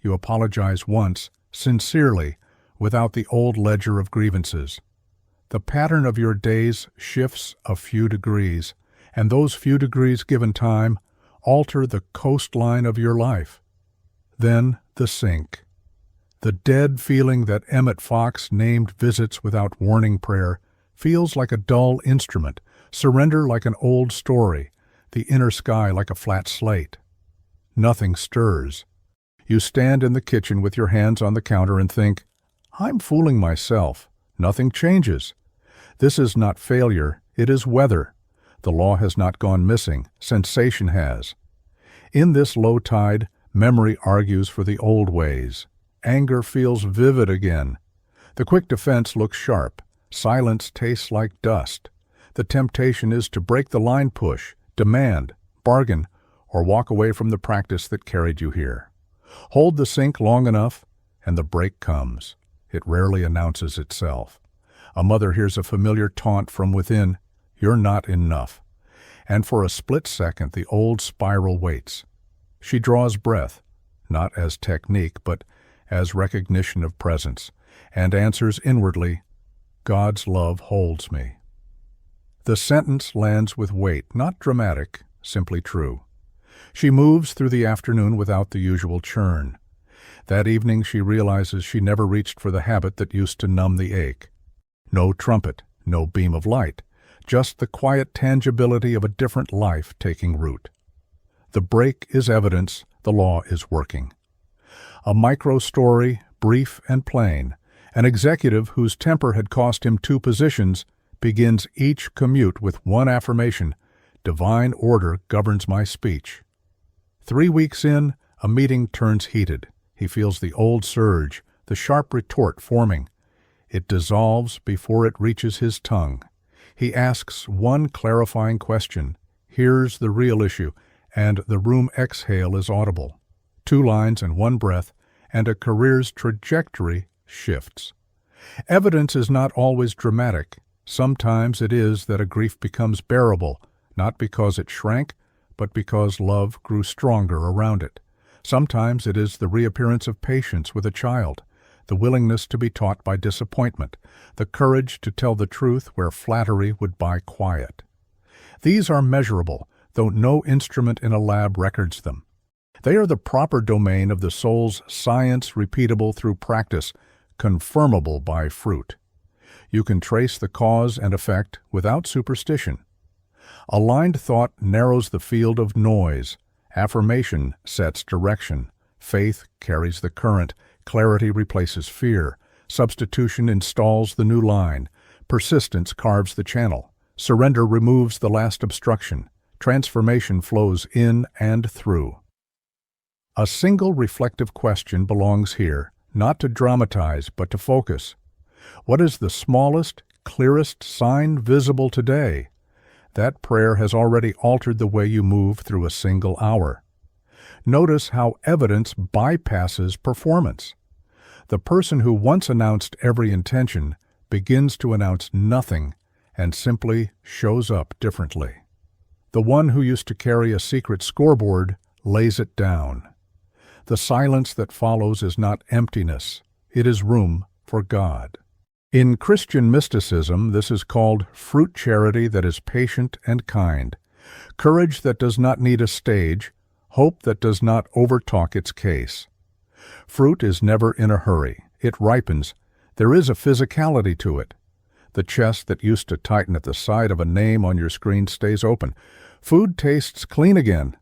You apologize once, sincerely, without the old ledger of grievances. The pattern of your days shifts a few degrees, and those few degrees given time alter the coastline of your life. Then the sink. The dead feeling that Emmet Fox named visits without warning prayer feels like a dull instrument, surrender like an old story, the inner sky like a flat slate. Nothing stirs. You stand in the kitchen with your hands on the counter and think, I'm fooling myself. Nothing changes. This is not failure, it is weather. The law has not gone missing, sensation has. In this low tide, memory argues for the old ways. Anger feels vivid again. The quick defense looks sharp. Silence tastes like dust. The temptation is to break the line push, demand, bargain, or walk away from the practice that carried you here. Hold the sink long enough, and the break comes. It rarely announces itself. A mother hears a familiar taunt from within, "You're not enough." And for a split second the old spiral waits. She draws breath, not as technique, but as recognition of presence, and answers inwardly, "God's love holds me." The sentence lands with weight, not dramatic, simply true. She moves through the afternoon without the usual churn. That evening she realizes she never reached for the habit that used to numb the ache. No trumpet, no beam of light, just the quiet tangibility of a different life taking root. The break is evidence the law is working. A micro-story, brief and plain, an executive whose temper had cost him 2 positions begins each commute with one affirmation, "Divine order governs my speech." 3 weeks in, a meeting turns heated. He feels the old surge, the sharp retort forming. It dissolves before it reaches his tongue. He asks one clarifying question, hears the real issue, and the room exhale is audible. 2 lines and 1 breath, and a career's trajectory shifts. Evidence is not always dramatic. Sometimes it is that a grief becomes bearable, not because it shrank, but because love grew stronger around it. Sometimes it is the reappearance of patience with a child, the willingness to be taught by disappointment, the courage to tell the truth where flattery would buy quiet. These are measurable, though no instrument in a lab records them. They are the proper domain of the soul's science, repeatable through practice, confirmable by fruit. You can trace the cause and effect without superstition. Aligned thought narrows the field of noise. Affirmation sets direction. Faith carries the current. Clarity replaces fear. Substitution installs the new line. Persistence carves the channel. Surrender removes the last obstruction. Transformation flows in and through. A single reflective question belongs here, not to dramatize, but to focus. What is the smallest, clearest sign visible today? That prayer has already altered the way you move through a single hour. Notice how evidence bypasses performance. The person who once announced every intention begins to announce nothing and simply shows up differently. The one who used to carry a secret scoreboard lays it down. The silence that follows is not emptiness, it is room for God. In Christian mysticism, this is called fruit charity that is patient and kind, courage that does not need a stage, hope that does not overtalk its case. Fruit is never in a hurry. It ripens. There is a physicality to it. The chest that used to tighten at the sight of a name on your screen stays open. Food tastes clean again.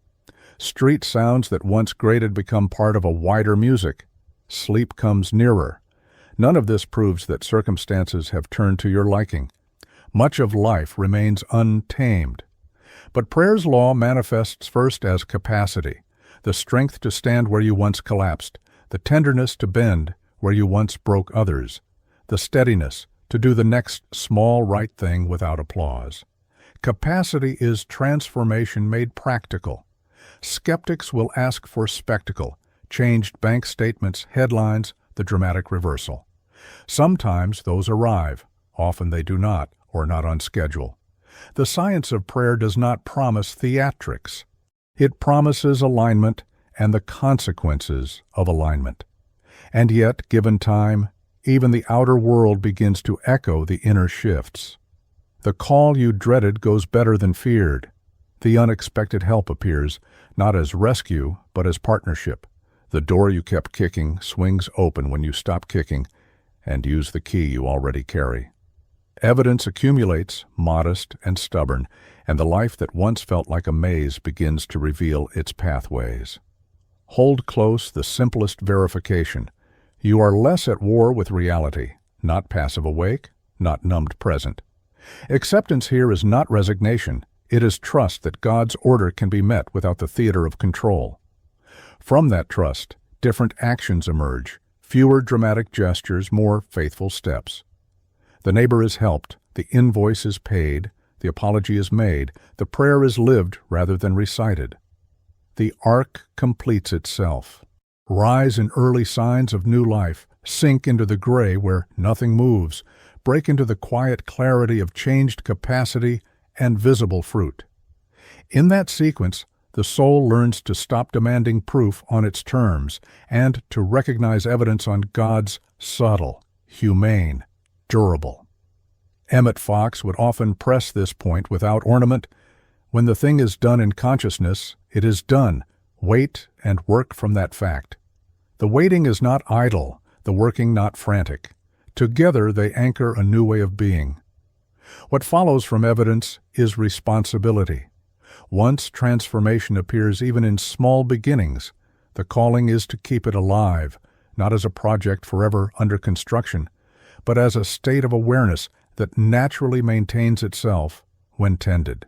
Street sounds that once grated become part of a wider music. Sleep comes nearer. None of this proves that circumstances have turned to your liking. Much of life remains untamed. But prayer's law manifests first as capacity, the strength to stand where you once collapsed, the tenderness to bend where you once broke others, the steadiness to do the next small right thing without applause. Capacity is transformation made practical. Skeptics will ask for spectacle, changed bank statements, headlines, the dramatic reversal. Sometimes those arrive, often they do not, or not on schedule. The science of prayer does not promise theatrics. It promises alignment and the consequences of alignment. And yet, given time, even the outer world begins to echo the inner shifts. The call you dreaded goes better than feared. The unexpected help appears, not as rescue, but as partnership. The door you kept kicking swings open when you stop kicking and use the key you already carry. Evidence accumulates, modest and stubborn, and the life that once felt like a maze begins to reveal its pathways. Hold close the simplest verification. You are less at war with reality, not passive awake, not numbed present. Acceptance here is not resignation. It is trust that God's order can be met without the theater of control. From that trust, different actions emerge, fewer dramatic gestures, more faithful steps. The neighbor is helped, the invoice is paid, the apology is made, the prayer is lived rather than recited. The arc completes itself. Rise in early signs of new life, sink into the gray where nothing moves, break into the quiet clarity of changed capacity and visible fruit. In that sequence, the soul learns to stop demanding proof on its terms and to recognize evidence on God's subtle, humane, durable. Emmet Fox would often press this point without ornament. When the thing is done in consciousness, it is done. Wait and work from that fact. The waiting is not idle, the working not frantic. Together they anchor a new way of being. What follows from evidence is responsibility. Once transformation appears even in small beginnings, the calling is to keep it alive, not as a project forever under construction, but as a state of awareness that naturally maintains itself when tended.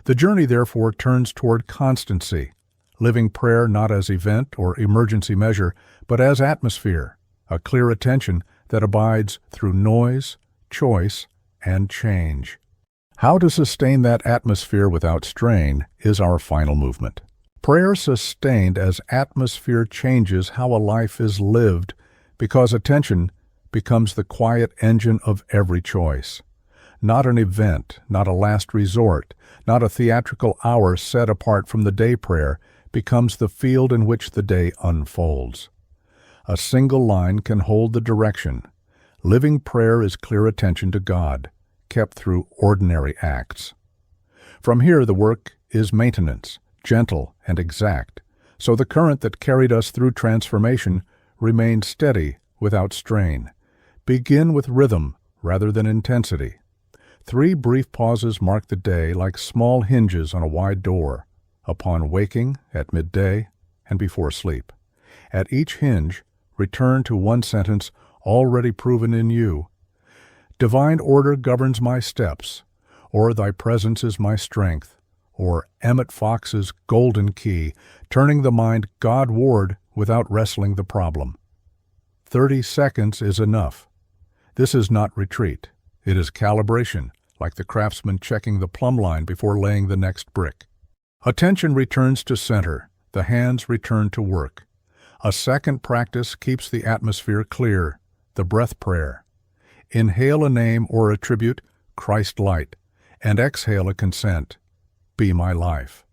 The journey, therefore, turns toward constancy, living prayer not as event or emergency measure, but as atmosphere, a clear attention that abides through noise, choice, and change. How to sustain that atmosphere without strain is our final movement. Prayer sustained as atmosphere changes how a life is lived, because attention becomes the quiet engine of every choice. Not an event, not a last resort, not a theatrical hour set apart from the day prayer becomes the field in which the day unfolds. A single line can hold the direction. Living prayer is clear attention to God, kept through ordinary acts. From here the work is maintenance, gentle and exact, so the current that carried us through transformation remained steady without strain. Begin with rhythm rather than intensity. 3 brief pauses mark the day like small hinges on a wide door, upon waking, at midday, and before sleep. At each hinge, return to one sentence already proven in you. Divine order governs my steps, or thy presence is my strength, or Emmet Fox's golden key, turning the mind Godward without wrestling the problem. 30 seconds is enough. This is not retreat. It is calibration, like the craftsman checking the plumb line before laying the next brick. Attention returns to center. The hands return to work. A second practice keeps the atmosphere clear, the breath prayer. Inhale a name or attribute, Christ light, and exhale a consent, be my life.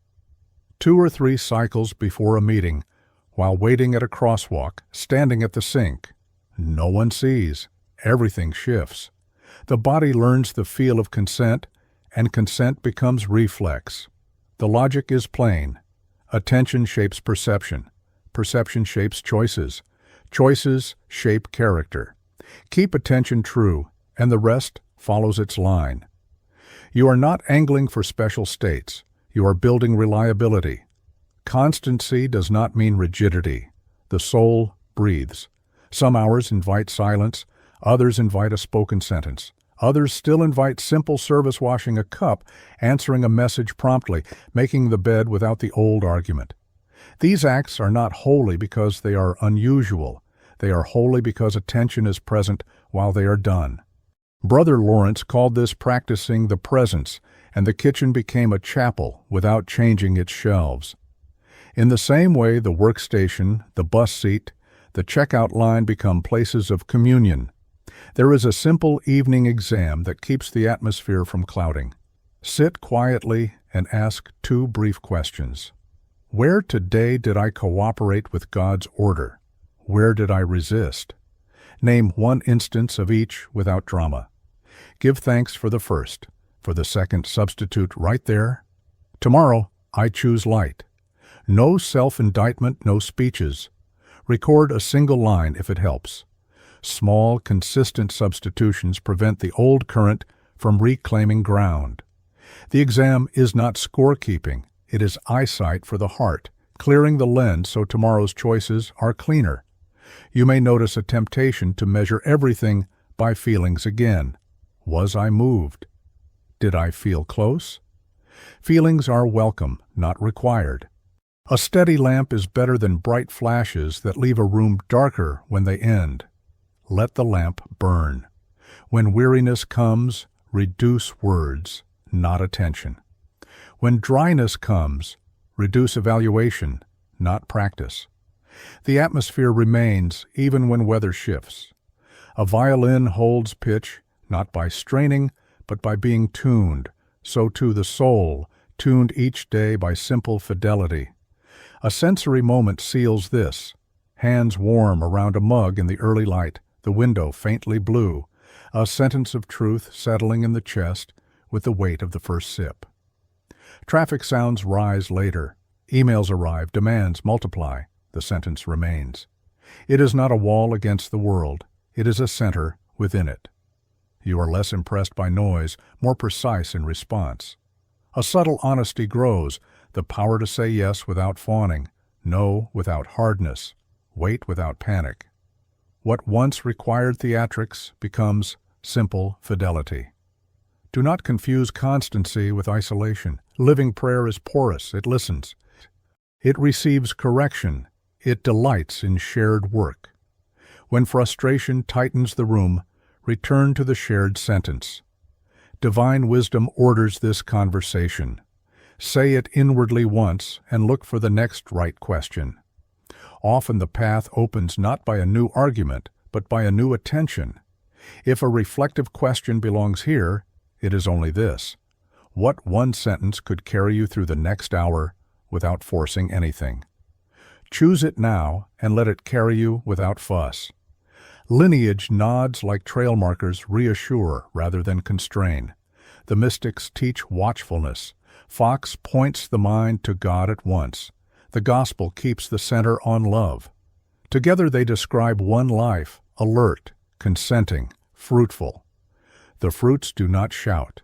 2 or 3 cycles before a meeting, while waiting at a crosswalk, standing at the sink. No one sees. Everything shifts. The body learns the feel of consent, and consent becomes reflex. The logic is plain. Attention shapes perception. Perception shapes choices. Choices shape character. Keep attention true, and the rest follows its line. You are not angling for special states. You are building reliability. Constancy does not mean rigidity. The soul breathes. Some hours invite silence. Others invite a spoken sentence. Others still invite simple service, washing a cup, answering a message promptly, making the bed without the old argument. These acts are not holy because they are unusual. They are holy because attention is present while they are done. Brother Lawrence called this practicing the presence, and the kitchen became a chapel without changing its shelves. In the same way, the workstation, the bus seat, the checkout line become places of communion. There is a simple evening exam that keeps the atmosphere from clouding. Sit quietly and ask 2 brief questions. Where today did I cooperate with God's order? Where did I resist? Name 1 instance of each without drama. Give thanks for the first. For the second, substitute right there. Tomorrow, I choose light. No self-indictment, no speeches. Record a single line if it helps. Small, consistent substitutions prevent the old current from reclaiming ground. The exam is not scorekeeping. It is eyesight for the heart, clearing the lens so tomorrow's choices are cleaner. You may notice a temptation to measure everything by feelings again. Was I moved? Did I feel close? Feelings are welcome, not required. A steady lamp is better than bright flashes that leave a room darker when they end. Let the lamp burn. When weariness comes, reduce words, not attention. When dryness comes, reduce evaluation, not practice. The atmosphere remains even when weather shifts. A violin holds pitch, not by straining, but by being tuned. So too the soul, tuned each day by simple fidelity. A sensory moment seals this. Hands warm around a mug in the early light, the window faintly blue, a sentence of truth settling in the chest with the weight of the first sip. Traffic sounds rise later. Emails arrive, demands multiply. The sentence remains. It is not a wall against the world. It is a center within it. You are less impressed by noise, more precise in response. A subtle honesty grows, the power to say yes without fawning, no without hardness, wait without panic. What once required theatrics becomes simple fidelity. Do not confuse constancy with isolation. Living prayer is porous, it listens. It receives correction, it delights in shared work. When frustration tightens the room, return to the shared sentence. Divine wisdom orders this conversation. Say it inwardly once and look for the next right question. Often the path opens not by a new argument, but by a new attention. If a reflective question belongs here, it is only this. What one sentence could carry you through the next hour without forcing anything? Choose it now and let it carry you without fuss. Lineage nods like trail markers reassure rather than constrain. The mystics teach watchfulness. Fox points the mind to God at once. The gospel keeps the center on love. Together they describe one life, alert, consenting, fruitful. The fruits do not shout.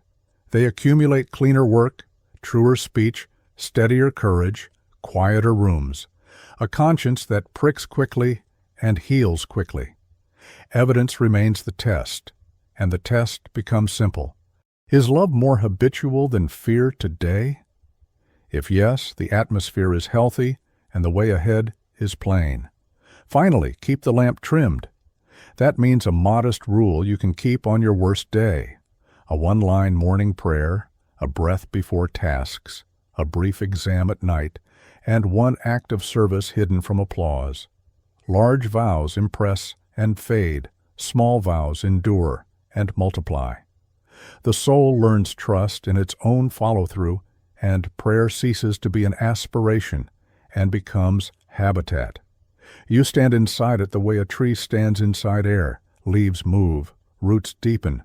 They accumulate cleaner work, truer speech, steadier courage, quieter rooms, a conscience that pricks quickly and heals quickly. Evidence remains the test, and the test becomes simple. Is love more habitual than fear today? If yes, the atmosphere is healthy and the way ahead is plain. Finally, keep the lamp trimmed. That means a modest rule you can keep on your worst day. A one-line morning prayer, a breath before tasks, a brief exam at night, and one act of service hidden from applause. Large vows impress and fade, small vows endure and multiply. The soul learns trust in its own follow-through and prayer ceases to be an aspiration and becomes habitat. You stand inside it the way a tree stands inside air. Leaves move, roots deepen.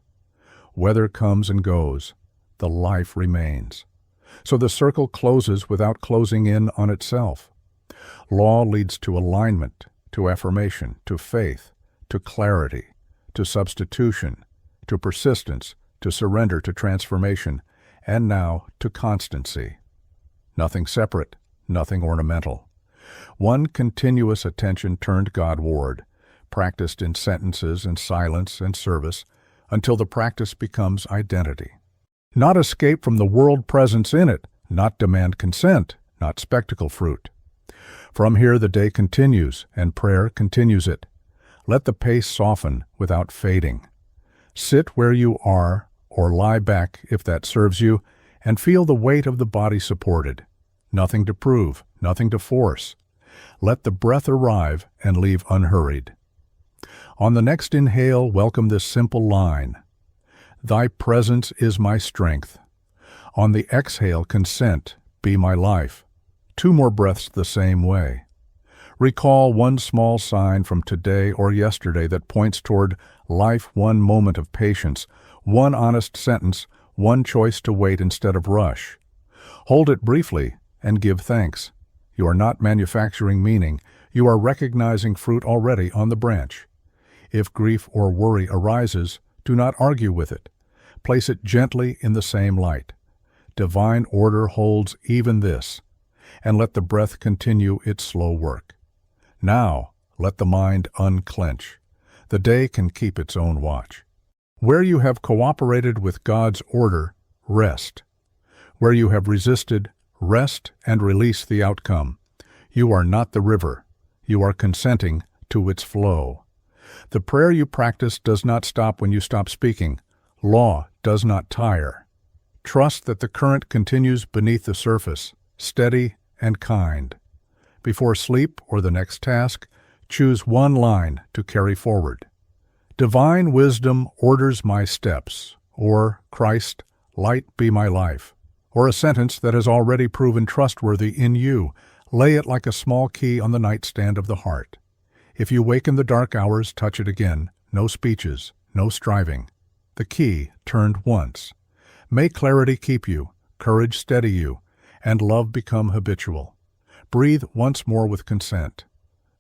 Weather comes and goes. The life remains. So the circle closes without closing in on itself. Law leads to alignment, to affirmation, to faith, to clarity, to substitution, to persistence, to surrender, to transformation, and now to constancy. Nothing separate, nothing ornamental. One continuous attention turned Godward, practiced in sentences and silence and service, until the practice becomes identity. Not escape from the world presence in it, not demand consent, not spectacle fruit. From here the day continues, and prayer continues it. Let the pace soften without fading. Sit where you are, or lie back if that serves you, and feel the weight of the body supported. Nothing to prove, nothing to force. Let the breath arrive and leave unhurried. On the next inhale, welcome this simple line. Thy presence is my strength. On the exhale, consent, be my life. 2 more breaths the same way. Recall one small sign from today or yesterday that points toward life, one moment of patience, one honest sentence, one choice to wait instead of rush. Hold it briefly and give thanks. You are not manufacturing meaning. You are recognizing fruit already on the branch. If grief or worry arises, do not argue with it. Place it gently in the same light. Divine order holds even this, and let the breath continue its slow work. Now, let the mind unclench. The day can keep its own watch. Where you have cooperated with God's order, rest. Where you have resisted, rest and release the outcome. You are not the river. You are consenting to its flow. The prayer you practice does not stop when you stop speaking. Law does not tire. Trust that the current continues beneath the surface, steady and kind. Before sleep or the next task, choose one line to carry forward. Divine wisdom orders my steps, or Christ, light be my life, or a sentence that has already proven trustworthy in you. Lay it like a small key on the nightstand of the heart. If you wake in the dark hours, touch it again. No speeches, no striving. The key turned once. May clarity keep you, courage steady you, and love become habitual. Breathe once more with consent.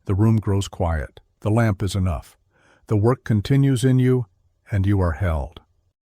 The room grows quiet. The lamp is enough. The work continues in you, and you are held.